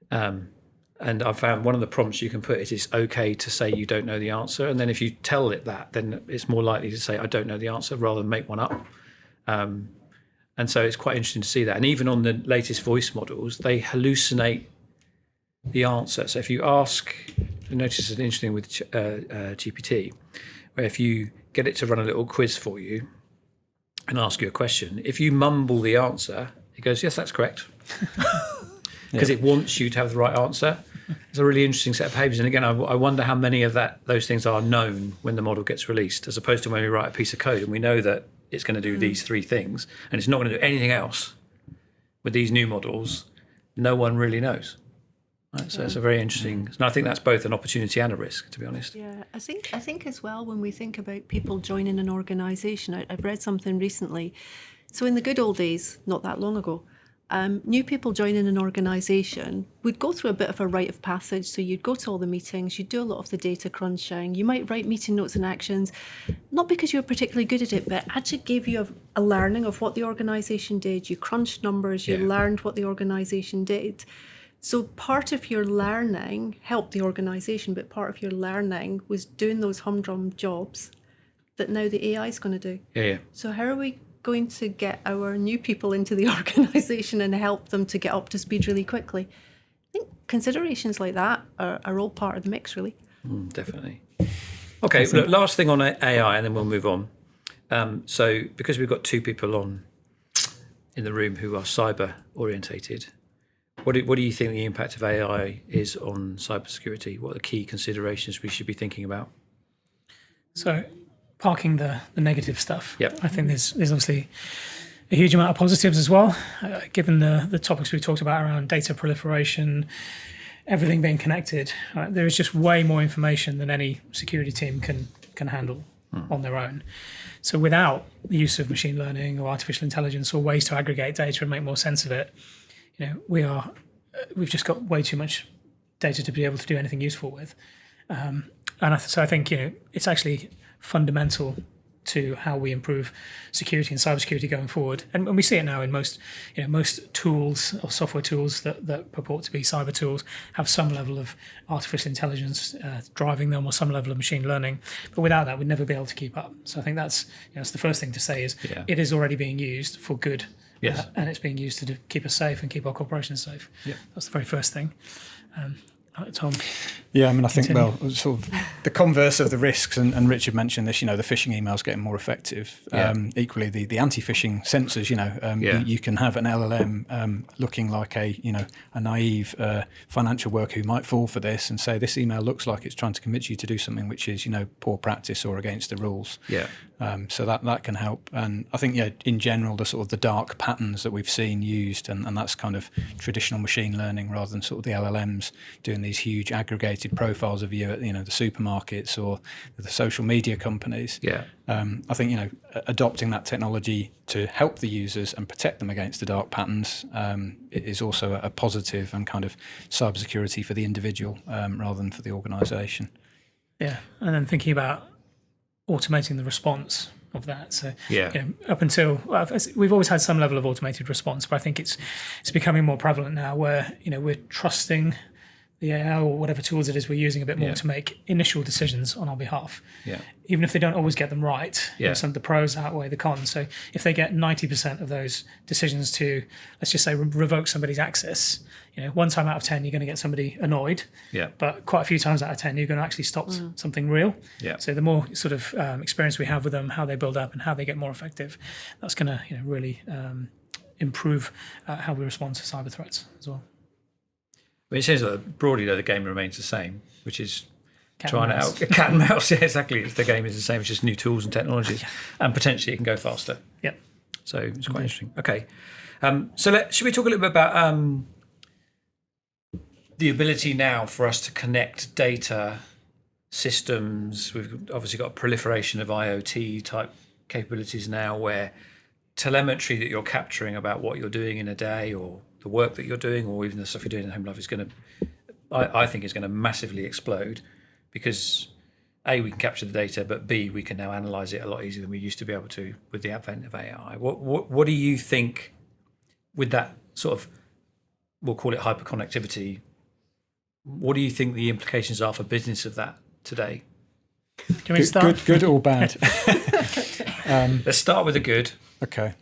[SPEAKER 1] And I found one of the prompts you can put is it's okay to say you don't know the answer. And then if you tell it that, then it's more likely to say, I don't know the answer, rather than make one up. And so it's quite interesting to see that. And even on the latest voice models, they hallucinate the answer. So if you ask, I noticed it's interesting with GPT, where if you get it to run a little quiz for you and ask you a question, if you mumble the answer, it goes, yes, that's correct. Because it wants you to have the right answer. It's a really interesting set of behaviours. And again, I wonder how many of those things are known when the model gets released, as opposed to when we write a piece of code and we know that it's going to do these three things and it's not going to do anything else. With these new models, no one really knows. Right? So it's a very interesting, and I think that's both an opportunity and a risk, to be honest.
[SPEAKER 3] Yeah, I think as well, when we think about people joining an organisation, I've read something recently. So in the good old days, not that long ago, new people joining an organisation would go through a bit of a rite of passage. So you'd go to all the meetings, you'd do a lot of the data crunching, you might write meeting notes and actions, not because you were particularly good at it, but it actually gave you a learning of what the organisation did. You crunched numbers, you learned what the organisation did. So part of your learning helped the organisation, but part of your learning was doing those humdrum jobs that now the AI is going to do.
[SPEAKER 1] Yeah.
[SPEAKER 3] So how are we going to get our new people into the organisation and help them to get up to speed really quickly? I think considerations like that are all part of the mix, really.
[SPEAKER 1] Definitely. Okay, look, last thing on AI, and then we'll move on. So because we've got two people in the room who are cyber orientated, what do you think the impact of AI is on cybersecurity? What are the key considerations we should be thinking about?
[SPEAKER 2] So, parking the negative stuff.
[SPEAKER 1] Yep.
[SPEAKER 2] I think there's obviously a huge amount of positives as well, given the topics we talked about around data proliferation, everything being connected. There is just way more information than any security team can handle on their own. So without the use of machine learning or artificial intelligence or ways to aggregate data and make more sense of it, we've just got way too much data to be able to do anything useful with. So I think it's actually fundamental to how we improve security and cybersecurity going forward. And we see it now in most tools or software tools that purport to be cyber tools have some level of artificial intelligence driving them, or some level of machine learning. But without that, we'd never be able to keep up. So I think that's the first thing to say is it is already being used for good.
[SPEAKER 1] Yes.
[SPEAKER 2] And it's being used to keep us safe and keep our corporations safe.
[SPEAKER 1] Yeah.
[SPEAKER 2] That's the very first thing. Tom.
[SPEAKER 4] Yeah, I mean, I think, well, sort of the converse of the risks, and Richard mentioned this, the phishing emails getting more effective. Equally, the anti-phishing sensors, you can have an LLM looking like a naive financial worker who might fall for this and say, this email looks like it's trying to convince you to do something which is, poor practice or against the rules.
[SPEAKER 1] Yeah.
[SPEAKER 4] So that can help. And I think, in general, the sort of the dark patterns that we've seen used, and that's kind of traditional machine learning rather than sort of the LLMs doing these huge aggregated profiles of you at, the supermarkets or the social media companies.
[SPEAKER 1] Yeah.
[SPEAKER 4] I think, adopting that technology to help the users and protect them against the dark patterns is also a positive and kind of cybersecurity for the individual rather than for the organisation.
[SPEAKER 2] Yeah. And then thinking about automating the response of that. So
[SPEAKER 1] Yeah.
[SPEAKER 2] Up until we've always had some level of automated response, but I think it's becoming more prevalent now where we're trusting the AI or whatever tools it is we're using a bit more to make initial decisions on our behalf.
[SPEAKER 1] Yeah.
[SPEAKER 2] Even if they don't always get them right, some of the pros outweigh the cons. So if they get 90% of those decisions to, let's just say, revoke somebody's access, one time out of 10 you're going to get somebody annoyed.
[SPEAKER 1] Yeah.
[SPEAKER 2] But quite a few times out of 10 you're going to actually stop something real.
[SPEAKER 1] Yeah.
[SPEAKER 2] So the more sort of experience we have with them, how they build up and how they get more effective, that's going to really improve how we respond to cyber threats as well.
[SPEAKER 1] But it says that broadly, though, the game remains the same, which is
[SPEAKER 2] Cat
[SPEAKER 1] trying
[SPEAKER 2] and
[SPEAKER 1] out
[SPEAKER 2] mouse.
[SPEAKER 1] cat and mouse. Yeah, exactly. The game is the same. It's just new tools and technologies, and potentially it can go faster.
[SPEAKER 2] Yep.
[SPEAKER 1] So it's quite interesting. Okay, so should we talk a little bit about the ability now for us to connect data systems? We've obviously got a proliferation of IoT type capabilities now, where telemetry that you're capturing about what you're doing in a day, or the work that you're doing, or even the stuff you're doing in home life is going to, I think, is going to massively explode, because A, we can capture the data, but B, we can now analyze it a lot easier than we used to be able to with the advent of AI. What do you think with that sort of, we'll call it hyperconnectivity, what do you think the implications are for business of that today?
[SPEAKER 2] Can we start?
[SPEAKER 4] Good or bad?
[SPEAKER 1] Let's start with the good.
[SPEAKER 4] Okay.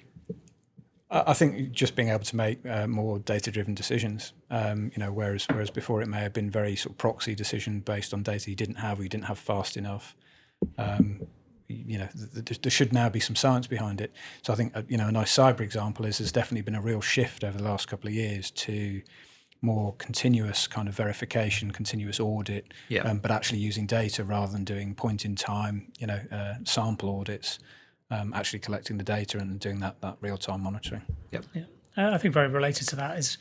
[SPEAKER 4] I think just being able to make more data-driven decisions, whereas before it may have been very sort of proxy decision based on data you didn't have or you didn't have fast enough. There should now be some science behind it. So I think a nice cyber example is there's definitely been a real shift over the last couple of years to more continuous kind of verification, continuous audit, but actually using data rather than doing point in time, sample audits. Actually collecting the data and doing that real-time monitoring.
[SPEAKER 1] Yep.
[SPEAKER 2] Yeah. I think very related to that is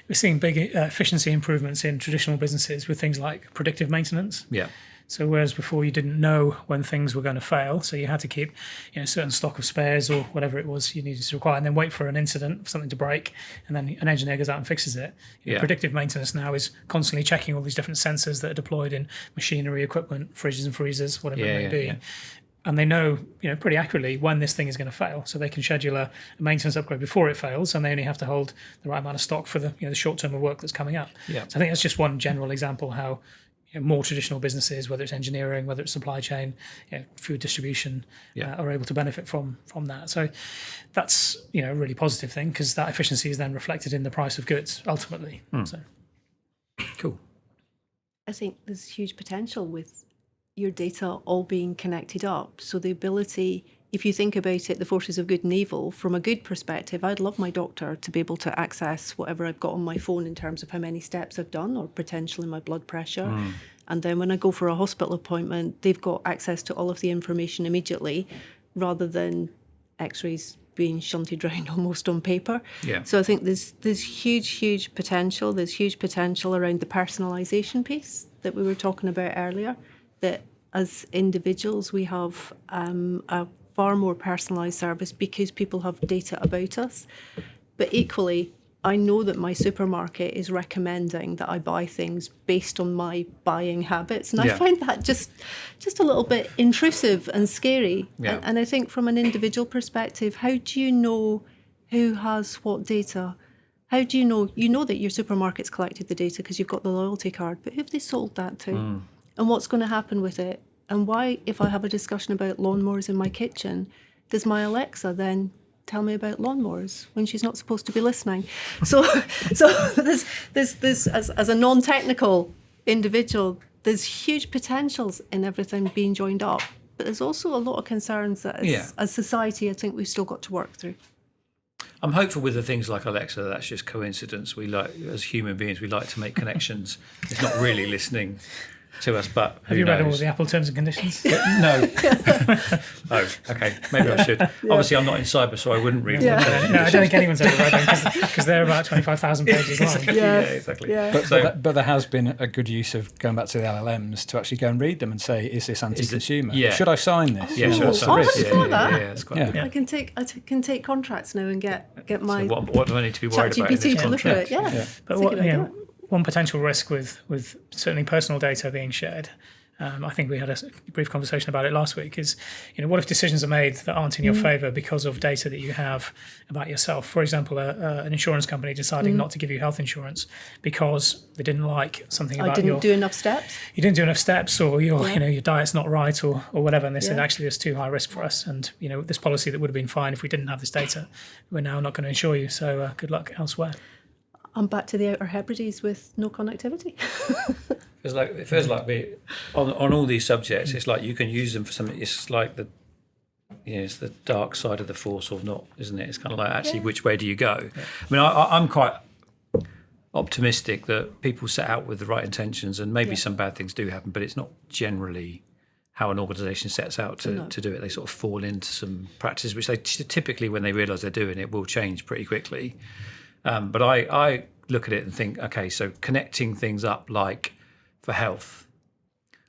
[SPEAKER 2] we're seeing big efficiency improvements in traditional businesses with things like predictive maintenance.
[SPEAKER 1] Yeah.
[SPEAKER 2] So whereas before you didn't know when things were going to fail, so you had to keep a certain stock of spares or whatever it was you needed to require, and then wait for an incident, for something to break, and then an engineer goes out and fixes it. Predictive maintenance now is constantly checking all these different sensors that are deployed in machinery, equipment, fridges and freezers, whatever it may be. Yeah. And they know, pretty accurately when this thing is going to fail, so they can schedule a maintenance upgrade before it fails, and they only have to hold the right amount of stock for the short term of work that's coming up. Yeah. So I think that's just one general example how more traditional businesses, whether it's engineering, whether it's supply chain, food distribution, are able to benefit from that. So that's a really positive thing, because that efficiency is then reflected in the price of goods ultimately. So
[SPEAKER 1] cool.
[SPEAKER 3] I think there's huge potential with your data all being connected up. So the ability, if you think about it, the forces of good and evil, from a good perspective, I'd love my doctor to be able to access whatever I've got on my phone in terms of how many steps I've done or potentially my blood pressure. And then when I go for a hospital appointment, they've got access to all of the information immediately rather than x-rays being shunted around almost on paper.
[SPEAKER 1] Yeah.
[SPEAKER 3] So I think there's huge potential. There's huge potential around the personalisation piece that we were talking about earlier, that as individuals we have a far more personalised service because people have data about us. But equally, I know that my supermarket is recommending that I buy things based on my buying habits. And I find that just a little bit intrusive and scary.
[SPEAKER 1] Yeah.
[SPEAKER 3] And I think from an individual perspective, how do you know who has what data? How do you know that your supermarket's collected the data because you've got the loyalty card, but who have they sold that to? And what's going to happen with it? And why, if I have a discussion about lawnmowers in my kitchen, does my Alexa then tell me about lawnmowers when she's not supposed to be listening? So there's as a non-technical individual, there's huge potentials in everything being joined up, but there's also a lot of concerns that as society, I think we've still got to work through.
[SPEAKER 1] I'm hopeful with the things like Alexa, that's just coincidence. We like, as human beings, we like to make connections. It's not really listening to us, but
[SPEAKER 2] have you read all the Apple terms and conditions?
[SPEAKER 1] No. Oh, okay. Maybe I should. Obviously, I'm not in cyber, so I wouldn't read them.
[SPEAKER 2] No, I don't think anyone's ever read them because they're about 25,000 pages long.
[SPEAKER 1] Yeah, exactly.
[SPEAKER 3] Yeah.
[SPEAKER 4] But there has been a good use of going back to the LLMs to actually go and read them and say, is this anti-consumer? Should I sign this?
[SPEAKER 1] Yeah, should I sign
[SPEAKER 3] I
[SPEAKER 1] this?
[SPEAKER 3] hadn't thought that.
[SPEAKER 1] Yeah, it's quite
[SPEAKER 3] I can take contracts now and get my
[SPEAKER 1] So what do I need to be worried about in
[SPEAKER 3] ChatGPT
[SPEAKER 1] this
[SPEAKER 3] to look at
[SPEAKER 1] contract?
[SPEAKER 3] it.
[SPEAKER 2] But one potential risk with certainly personal data being shared, I think we had a brief conversation about it last week, is, what if decisions are made that aren't in your favour because of data that you have about yourself? For example, an insurance company deciding not to give you health insurance because they didn't like something about
[SPEAKER 3] didn't do enough steps.
[SPEAKER 2] You didn't do enough steps, or your diet's not right, or whatever, and they said actually it's too high risk for us, and this policy that would have been fine if we didn't have this data, we're now not going to insure you, so good luck elsewhere.
[SPEAKER 3] I'm back to the Outer Hebrides with no connectivity.
[SPEAKER 1] It feels like we, on all these subjects, it's like you can use them for something. It's like it's the dark side of the force or not, isn't it? It's kind of like, actually, which way do you go? Yeah. I mean, I'm quite optimistic that people set out with the right intentions, and maybe some bad things do happen, but it's not generally how an organisation sets out to do it. They sort of fall into some practices which they typically, when they realise they're doing it, will change pretty quickly. But I look at it and think, okay, so connecting things up, like for health,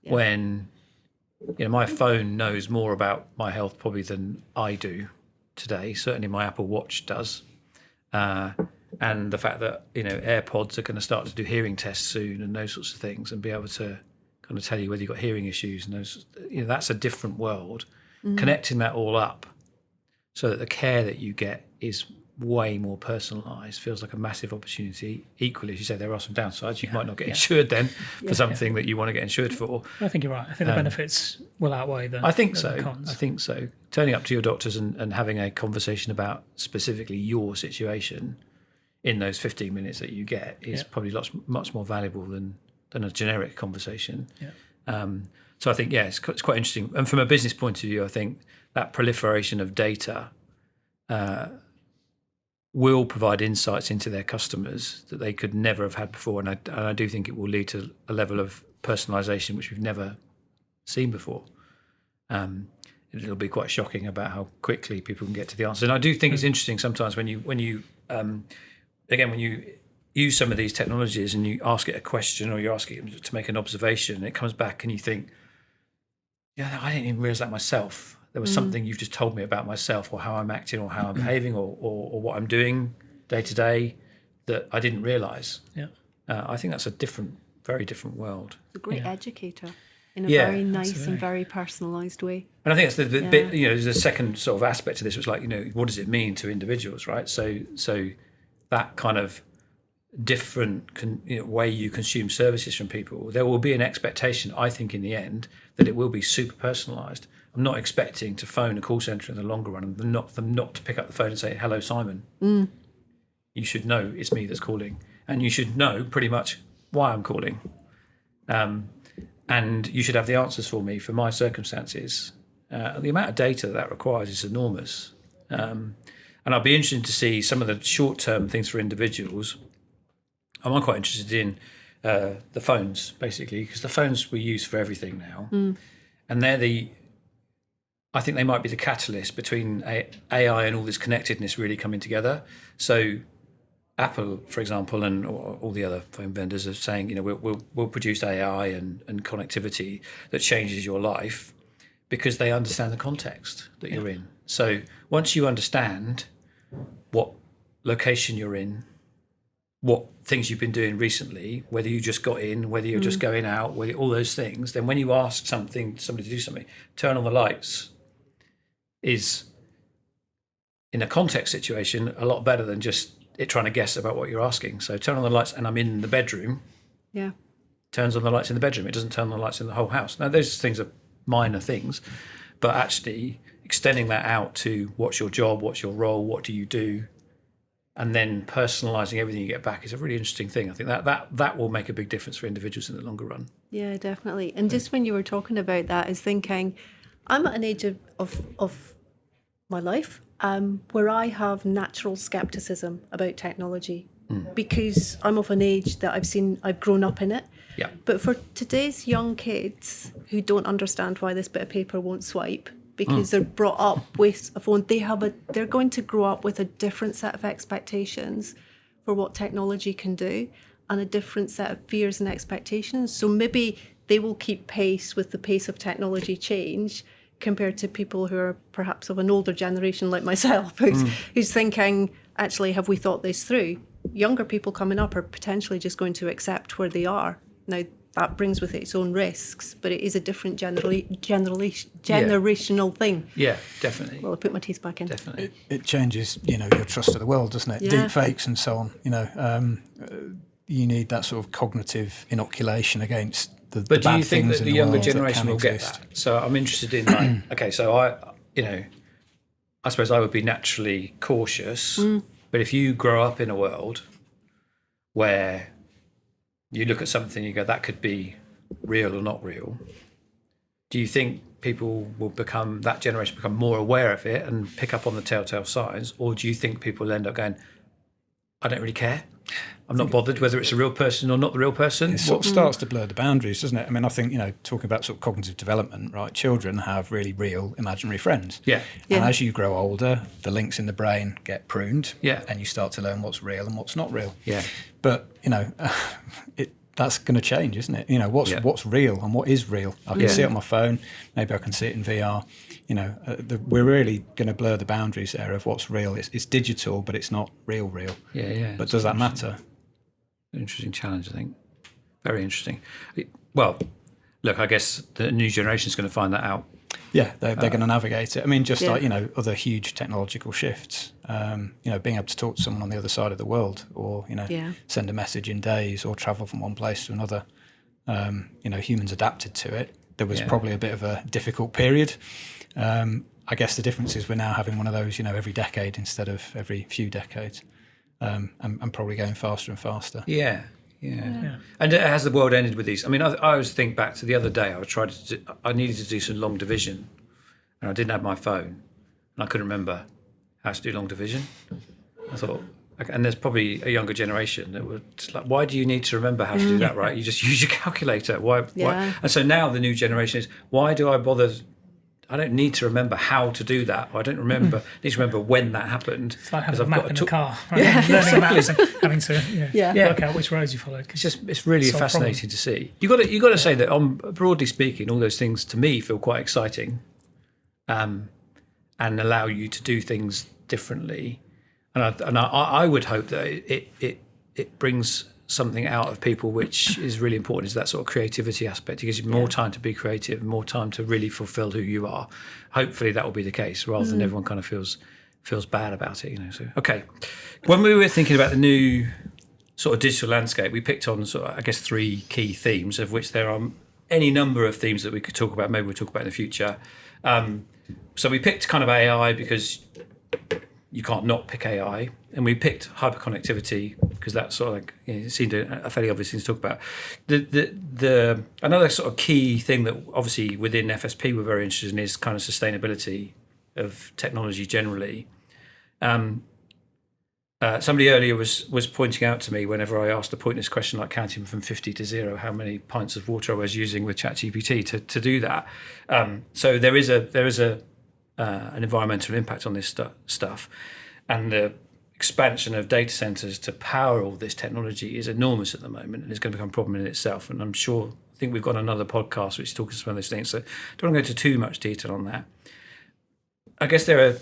[SPEAKER 1] when my phone knows more about my health probably than I do today. Certainly my Apple Watch does, and the fact that AirPods are going to start to do hearing tests soon and those sorts of things, and be able to kind of tell you whether you've got hearing issues and those. That's a different world. Connecting that all up so that the care that you get is way more personalised feels like a massive opportunity. Equally, as you say, there are some downsides. You might not get insured then for something that you want to get insured for.
[SPEAKER 2] I think you're right. I think the benefits will outweigh the
[SPEAKER 1] I think
[SPEAKER 2] the cons.
[SPEAKER 1] I think so. Turning up to your doctors and having a conversation about specifically your situation in those 15 minutes that you get is probably much more valuable than a generic conversation. So I think, it's quite interesting. And from a business point of view, I think that proliferation of data will provide insights into their customers that they could never have had before. And I do think it will lead to a level of personalisation which we've never seen before. It'll be quite shocking about how quickly people can get to the answer. And I do think it's interesting sometimes when you use some of these technologies and you ask it a question or you ask it to make an observation, and it comes back and you think, I didn't even realise that myself. There was something you've just told me about myself, or how I'm acting, or how I'm behaving, or what I'm doing day to day that I didn't realise. I think that's a very different world.
[SPEAKER 3] A great educator in a very nice and very personalised way.
[SPEAKER 1] And I think that's the bit. There's a second sort of aspect to this, which what does it mean to individuals, right? So that kind of different way you consume services from people, there will be an expectation, I think, in the end, that it will be super personalised. I'm not expecting to phone a call centre in the longer run and not to pick up the phone and say, "Hello, Simon." You should know it's me that's calling, and you should know pretty much why I'm calling, and you should have the answers for me for my circumstances. The amount of data that requires is enormous, and I'll be interested to see some of the short-term things for individuals. I'm quite interested in the phones, basically, because the phones we use for everything now, and I think they might be the catalyst between AI and all this connectedness really coming together. So Apple, for example, and all the other phone vendors are saying, we'll produce AI and connectivity that changes your life because they understand the context that you're in. So once you understand what location you're in, what things you've been doing recently, whether you just got in, whether you're just going out, whether all those things, then when you ask somebody to do something, turn on the lights is, in a context situation, a lot better than just it trying to guess about what you're asking. So turn on the lights and I'm in the bedroom.
[SPEAKER 3] Yeah.
[SPEAKER 1] Turns on the lights in the bedroom. It doesn't turn on the lights in the whole house. Now, those things are minor things, but actually extending that out to what's your job, what's your role, what do you do, and then personalising everything you get back is a really interesting thing. I think that will make a big difference for individuals in the longer run.
[SPEAKER 3] Yeah, definitely. And just when you were talking about that, I was thinking, I'm at an age of my life where I have natural skepticism about technology because I'm of an age that I've grown up in it.
[SPEAKER 1] Yeah.
[SPEAKER 3] But for today's young kids who don't understand why this bit of paper won't swipe because they're brought up with a phone, they're going to grow up with a different set of expectations for what technology can do and a different set of fears and expectations. So maybe they will keep pace with the pace of technology change compared to people who are perhaps of an older generation like myself, who's thinking, actually, have we thought this through? Younger people coming up are potentially just going to accept where they are. Now, that brings with it its own risks, but it is a different generational thing.
[SPEAKER 1] Yeah, definitely.
[SPEAKER 3] Well, I put my teeth back in.
[SPEAKER 1] Definitely.
[SPEAKER 4] It changes, your trust of the world, doesn't it?
[SPEAKER 3] Yeah.
[SPEAKER 4] Deep fakes and so on. You need that sort of cognitive inoculation against the
[SPEAKER 1] But do
[SPEAKER 4] bad
[SPEAKER 1] you think
[SPEAKER 4] things
[SPEAKER 1] that
[SPEAKER 4] in
[SPEAKER 1] the younger
[SPEAKER 4] world that
[SPEAKER 1] generation
[SPEAKER 4] can
[SPEAKER 1] will get
[SPEAKER 4] exist.
[SPEAKER 1] that? So I'm interested in, like, okay, so I suppose I would be naturally cautious, but if you grow up in a world where you look at something and you go, that could be real or not real, do you think people will that generation become more aware of it and pick up on the telltale signs, or do you think people will end up going, I don't really care, I'm not bothered whether it's a real person or not the real person?
[SPEAKER 4] It sort of starts to blur the boundaries, doesn't it? I mean, I think, talking about sort of cognitive development, right? Children have really real imaginary friends.
[SPEAKER 1] Yeah.
[SPEAKER 4] And as you grow older, the links in the brain get pruned.
[SPEAKER 1] Yeah.
[SPEAKER 4] And you start to learn what's real and what's not real.
[SPEAKER 1] Yeah.
[SPEAKER 4] But, that's going to change, isn't it? What's real and what is real. I can see it on my phone. Maybe I can see it in VR. We're really going to blur the boundaries there of what's real. It's digital, but it's not real.
[SPEAKER 1] Yeah.
[SPEAKER 4] But does that matter?
[SPEAKER 1] Interesting challenge, I think. Very interesting. Well, look, I guess the new generation is going to find that out.
[SPEAKER 4] Yeah, they're going to navigate it. I mean, just
[SPEAKER 3] Yeah.
[SPEAKER 4] like, other huge technological shifts, being able to talk to someone on the other side of the world or, send a message in days or travel from one place to another. Humans adapted to it. There was probably a bit of a difficult period. I guess the difference is we're now having one of those, every decade instead of every few decades. And probably going faster and faster.
[SPEAKER 1] Yeah. And has the world ended with these? I mean, I always think back to the other day. I needed to do some long division, and I didn't have my phone, and I couldn't remember how to do long division. I thought, okay, and there's probably a younger generation that would just like, why do you need to remember how to do that? Right? You just use your calculator. Why? And so now the new generation is, why do I bother? I don't need to remember how to do that. I don't need to remember when that happened.
[SPEAKER 2] It's like having a map in the car, right?
[SPEAKER 1] Yeah,
[SPEAKER 2] Learning maps and having to work out which roads you followed.
[SPEAKER 1] It's really fascinating to see. You got to say that, broadly speaking, all those things to me feel quite exciting, and allow you to do things differently. And I would hope that it brings something out of people which is really important, is that sort of creativity aspect. It gives you more time to be creative, more time to really fulfill who you are. Hopefully that will be the case, rather than everyone kind of feels bad about it. So okay, when we were thinking about the new sort of digital landscape, we picked on sort of, I guess, 3 key themes, of which there are any number of themes that we could talk about. Maybe we'll talk about in the future. So we picked kind of AI because you can't not pick AI, and we picked hyperconnectivity because that's sort of like, it seemed a fairly obvious thing to talk about. The another sort of key thing that obviously within FSP we're very interested in is kind of sustainability of technology generally. Somebody earlier was pointing out to me, whenever I asked a pointless question like counting from 50 to 0, how many pints of water I was using with ChatGPT to do that. So there is an environmental impact on this stuff, and the expansion of data centers to power all this technology is enormous at the moment, and it's going to become a problem in itself. And I think we've got another podcast which talks about those things, so I don't want to go into too much detail on that. I guess there are a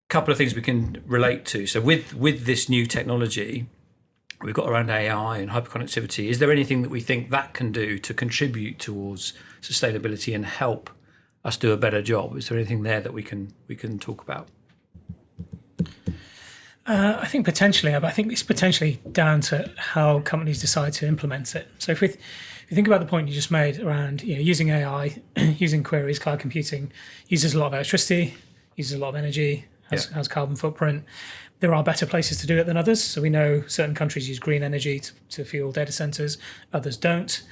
[SPEAKER 1] couple of things we can relate to. So with this new technology, we've got around AI and hyperconnectivity. Is there anything that we think that can do to contribute towards sustainability and help us do a better job? Is there anything there that we can talk about?
[SPEAKER 2] I think potentially, but I think it's potentially down to how companies decide to implement it. So if you think about the point you just made around using AI, using queries, cloud computing, uses a lot of electricity, uses a lot of energy, has carbon footprint. There are better places to do it than others. So we know certain countries use green energy to fuel data centers, others don't.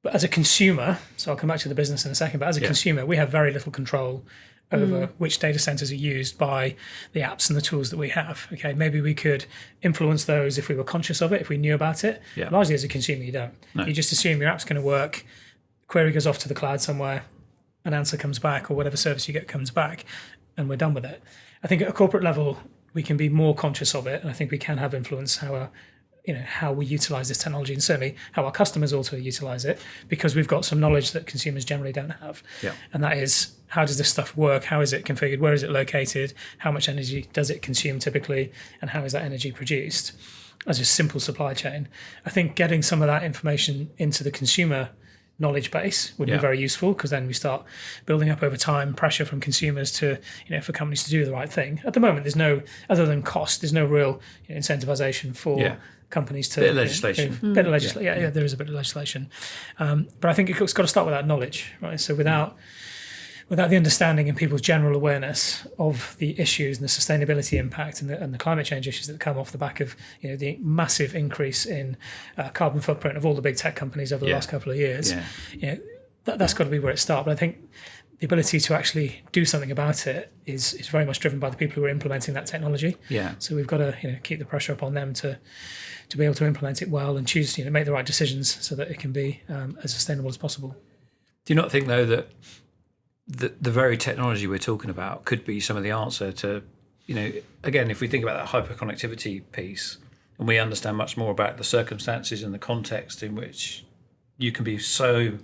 [SPEAKER 2] But as a consumer, so I'll come back to the business in a second, but as a consumer, we have very little control over which data centers are used by the apps and the tools that we have. Okay, maybe we could influence those if we were conscious of it, if we knew about it.
[SPEAKER 1] Yeah.
[SPEAKER 2] Largely as a consumer, you don't. No. You just assume your app's going to work, query goes off to the cloud somewhere, an answer comes back, or whatever service you get comes back, and we're done with it. I think at a corporate level, we can be more conscious of it, and I think we can have influence how we utilize this technology, and certainly how our customers also utilize it, because we've got some knowledge that consumers generally don't have.
[SPEAKER 1] Yeah.
[SPEAKER 2] And that is, how does this stuff work? How is it configured? Where is it located? How much energy does it consume typically? And how is that energy produced? As a simple supply chain. I think getting some of that information into the consumer knowledge base would be very useful, because then we start building up over time pressure from consumers to, for companies to do the right thing. At the moment, there's no, other than cost, there's no real incentivization for companies to...
[SPEAKER 1] Bit of legislation.
[SPEAKER 2] Bit of legislation. Yeah, there is a bit of legislation. But I think it's got to start with that knowledge, right? So without the understanding and people's general awareness of the issues and the sustainability impact and the climate change issues that come off the back of the massive increase in carbon footprint of all the big tech companies over the last couple of years, that's got to be where it starts. But I think the ability to actually do something about it is very much driven by the people who are implementing that technology.
[SPEAKER 1] Yeah.
[SPEAKER 2] So we've got to keep the pressure up on them to be able to implement it well and choose make the right decisions so that it can be as sustainable as possible.
[SPEAKER 1] Do you not think though that the very technology we're talking about could be some of the answer to, again, if we think about that hyperconnectivity piece and we understand much more about the circumstances and the context in which you can be so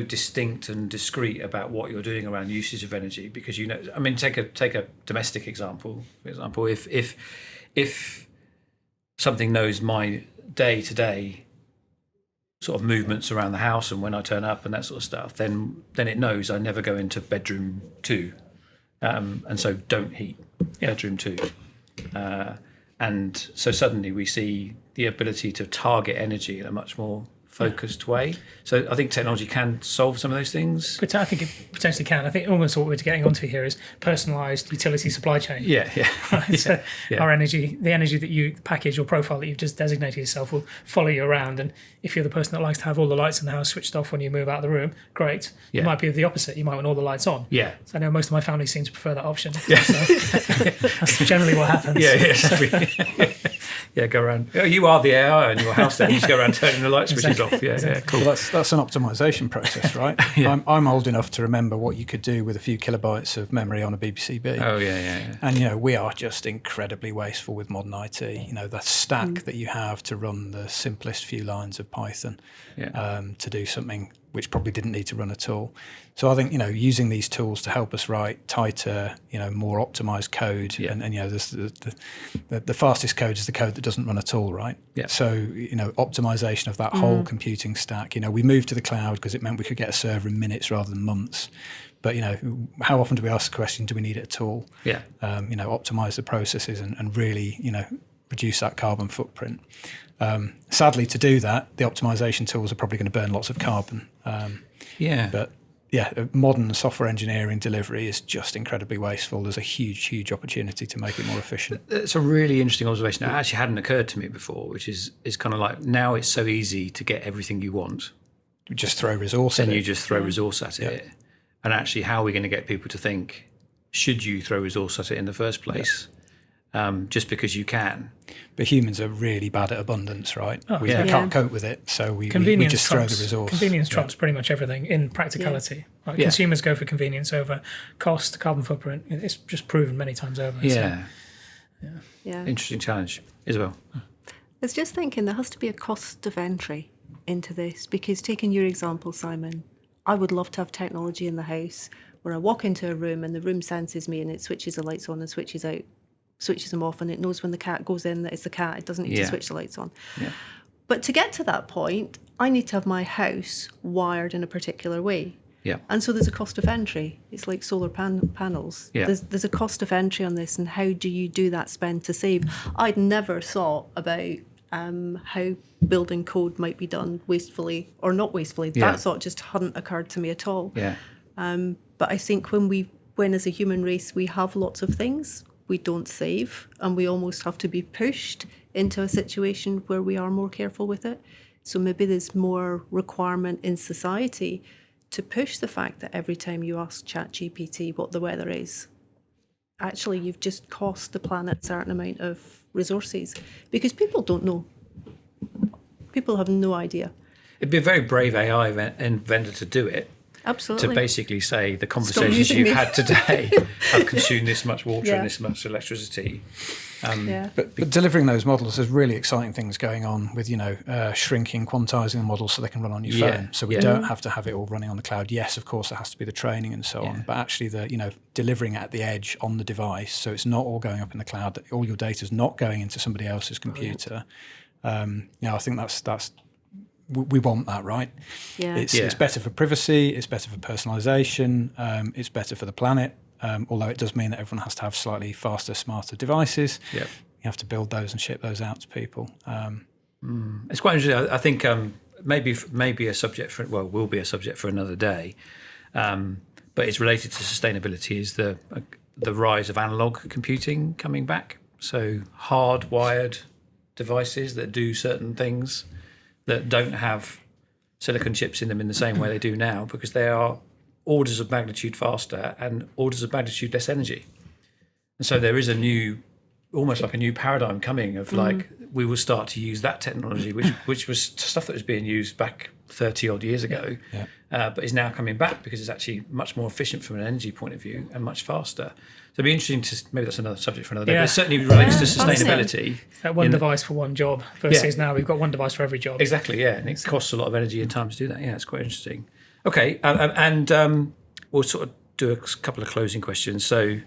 [SPEAKER 1] distinct and discrete about what you're doing around usage of energy, because take a domestic example. For example, if something knows my day-to-day sort of movements around the house and when I turn up and that sort of stuff, then it knows I never go into bedroom 2, and so don't heat bedroom 2, and so suddenly we see the ability to target energy in a much more focused way. So I think technology can solve some of those things.
[SPEAKER 2] But I think it potentially can. I think almost what we're getting onto here is personalised utility supply chain. Right? So our energy, the energy that you package or profile that you've just designated yourself, will follow you around. And if you're the person that likes to have all the lights in the house switched off when you move out of the room, great. You might be the opposite. You might want all the lights on.
[SPEAKER 1] Yeah.
[SPEAKER 2] So I know most of my family seem to prefer that option. So that's generally what happens.
[SPEAKER 1] Go around. You are the AI in your house then. You just go around turning the light switches off. Cool.
[SPEAKER 4] Well, that's an optimization process, right? I'm old enough to remember what you could do with a few kilobytes of memory on a BBC-B.
[SPEAKER 1] Oh, yeah.
[SPEAKER 4] And, we are just incredibly wasteful with modern IT. The stack that you have to run the simplest few lines of Python to do something which probably didn't need to run at all. So I think, using these tools to help us write tighter, more optimized code, and the fastest code is the code that doesn't run at all, right?
[SPEAKER 1] Yeah.
[SPEAKER 4] So, optimization of that whole computing stack. We moved to the cloud because it meant we could get a server in minutes rather than months. But, how often do we ask the question, do we need it at all?
[SPEAKER 1] Yeah.
[SPEAKER 4] Optimize the processes and really, reduce that carbon footprint. Sadly, to do that, the optimization tools are probably going to burn lots of carbon. But modern software engineering delivery is just incredibly wasteful. There's a huge opportunity to make it more efficient.
[SPEAKER 1] It's a really interesting observation. It actually hadn't occurred to me before, which is kind of like, now it's so easy to get everything you want.
[SPEAKER 4] You just throw resource at it.
[SPEAKER 1] Then you just throw resource at it. And actually, how are we going to get people to think, should you throw resource at it in the first place? Just because you can.
[SPEAKER 4] But humans are really bad at abundance, right? We can't cope with it, so we just throw the resource.
[SPEAKER 2] Convenience trumps pretty much everything in practicality. Right? Consumers go for convenience over cost, carbon footprint. It's just proven many times over.
[SPEAKER 1] Yeah. Interesting challenge. Isabel?
[SPEAKER 3] I was just thinking there has to be a cost of entry into this, because taking your example, Simon, I would love to have technology in the house where I walk into a room and the room senses me and it switches the lights on and switches out switches them off, and it knows when the cat goes in that it's the cat. It doesn't need to switch the lights on.
[SPEAKER 1] Yeah.
[SPEAKER 3] But to get to that point, I need to have my house wired in a particular way.
[SPEAKER 1] Yeah.
[SPEAKER 3] And so there's a cost of entry. It's like solar panels.
[SPEAKER 1] Yeah.
[SPEAKER 3] There's a cost of entry on this, and how do you do that spend to save? I'd never thought about how building code might be done wastefully or not wastefully.
[SPEAKER 1] Yeah.
[SPEAKER 3] That thought just hadn't occurred to me at all.
[SPEAKER 1] Yeah.
[SPEAKER 3] But I think when as a human race we have lots of things, we don't save, and we almost have to be pushed into a situation where we are more careful with it. So maybe there's more requirement in society to push the fact that every time you ask ChatGPT what the weather is, actually you've just cost the planet a certain amount of resources, because people don't know. People have no idea.
[SPEAKER 1] It'd be a very brave AI inventor to do it.
[SPEAKER 3] Absolutely.
[SPEAKER 1] To basically say the conversations
[SPEAKER 3] using
[SPEAKER 1] you've
[SPEAKER 3] me.
[SPEAKER 1] had today have consumed this much water
[SPEAKER 3] Yeah.
[SPEAKER 1] and this much electricity.
[SPEAKER 3] Yeah.
[SPEAKER 4] But delivering those models, there's really exciting things going on with, shrinking, quantizing the models so they can run on your
[SPEAKER 1] Yeah.
[SPEAKER 4] phone. So we
[SPEAKER 1] Yeah.
[SPEAKER 4] don't have to have it all running on the cloud. Yes, of course, there has to be the training and so on, but actually delivering it at the edge on the device. So it's not all going up in the cloud. All your data is not going into somebody else's computer. I think that's we want that, right?
[SPEAKER 3] Yeah.
[SPEAKER 4] It's better for privacy. It's better for personalization. It's better for the planet. Although it does mean that everyone has to have slightly faster, smarter devices.
[SPEAKER 1] Yep.
[SPEAKER 4] You have to build those and ship those out to people.
[SPEAKER 1] It's quite interesting. I think maybe a subject will be a subject for another day. But it's related to sustainability. Is the rise of analog computing coming back? So hardwired devices that do certain things that don't have silicon chips in them in the same way they do now, because they are orders of magnitude faster and orders of magnitude less energy. And so there is almost like a new paradigm coming of like, we will start to use that technology, which was stuff that was being used back 30 odd years ago, but is now coming back because it's actually much more efficient from an energy point of view and much faster. So it'd be interesting maybe that's another subject for another day, but it certainly relates to sustainability.
[SPEAKER 2] That one device for one job versus now we've got one device for every job.
[SPEAKER 1] Exactly, yeah. And it costs a lot of energy and time to do that. Yeah, it's quite interesting. Okay, and we'll sort of do a couple of closing questions. So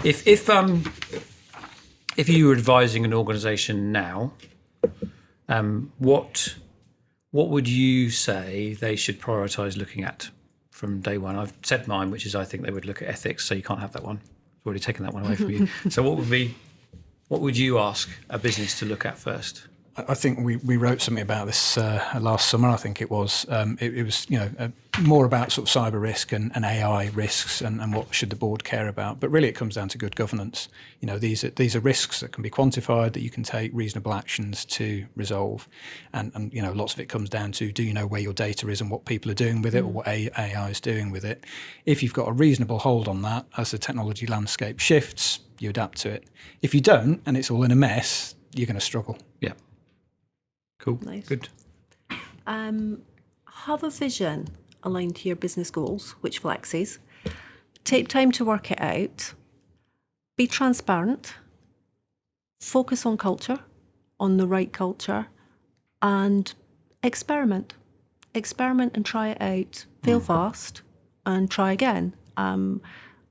[SPEAKER 1] if you were advising an organisation now, what would you say they should prioritise looking at from day one? I've said mine, which is I think they would look at ethics, so you can't have that one. I've already taken that one away from you. So what would you ask a business to look at first?
[SPEAKER 4] I think we wrote something about this last summer. I think it was it was more about sort of cyber risk and AI risks and what should the board care about. But really, it comes down to good governance. These are risks that can be quantified, that you can take reasonable actions to resolve, and lots of it comes down to, do you know where your data is and what people are doing with it, or what AI is doing with it? If you've got a reasonable hold on that, as the technology landscape shifts, you adapt to it. If you don't, and it's all in a mess, you're going to struggle.
[SPEAKER 1] Yeah. Cool.
[SPEAKER 3] Nice.
[SPEAKER 1] Good.
[SPEAKER 3] Have a vision aligned to your business goals, which flexes. Take time to work it out. Be transparent. Focus on culture, on the right culture, and experiment. Experiment and try it out. Fail fast and try again. And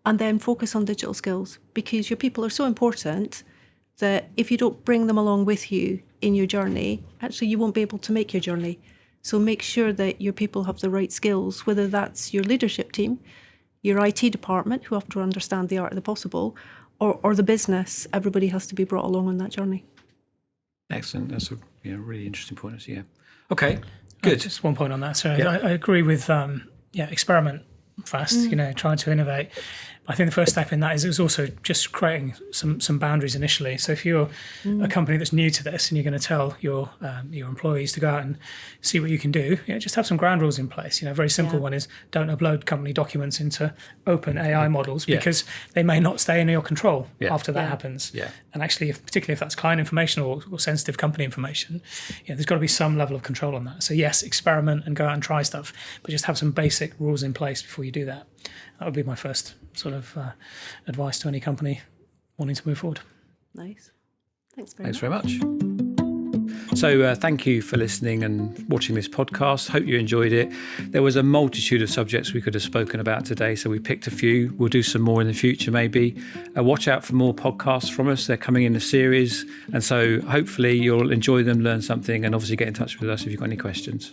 [SPEAKER 3] then focus on digital skills, because your people are so important that if you don't bring them along with you in your journey, actually you won't be able to make your journey. So make sure that your people have the right skills, whether that's your leadership team, your IT department, who have to understand the art of the possible, or the business. Everybody has to be brought along on that journey.
[SPEAKER 1] Excellent. That's a really interesting point. Yeah. Okay. Good.
[SPEAKER 2] Just one point on that. So
[SPEAKER 1] Yeah.
[SPEAKER 2] I agree with experiment fast. Trying to innovate. I think the first step in that is also just creating some boundaries initially. So if you're a company that's new to this and you're going to tell your employees to go out and see what you can do, just have some ground rules in place. A very simple one is don't upload company documents into open AI models, because they may not stay in your control after that happens.
[SPEAKER 1] Yeah.
[SPEAKER 2] And actually, particularly if that's client information or sensitive company information, there's got to be some level of control on that. So yes, experiment and go out and try stuff, but just have some basic rules in place before you do that. That would be my first sort of advice to any company wanting to move forward.
[SPEAKER 3] Nice. Thanks
[SPEAKER 1] Thanks
[SPEAKER 3] very much.
[SPEAKER 1] very much. So thank you for listening and watching this podcast. Hope you enjoyed it. There was a multitude of subjects we could have spoken about today, so we picked a few. We'll do some more in the future maybe. Watch out for more podcasts from us. They're coming in a series, and so hopefully you'll enjoy them, learn something, and obviously get in touch with us if you've got any questions.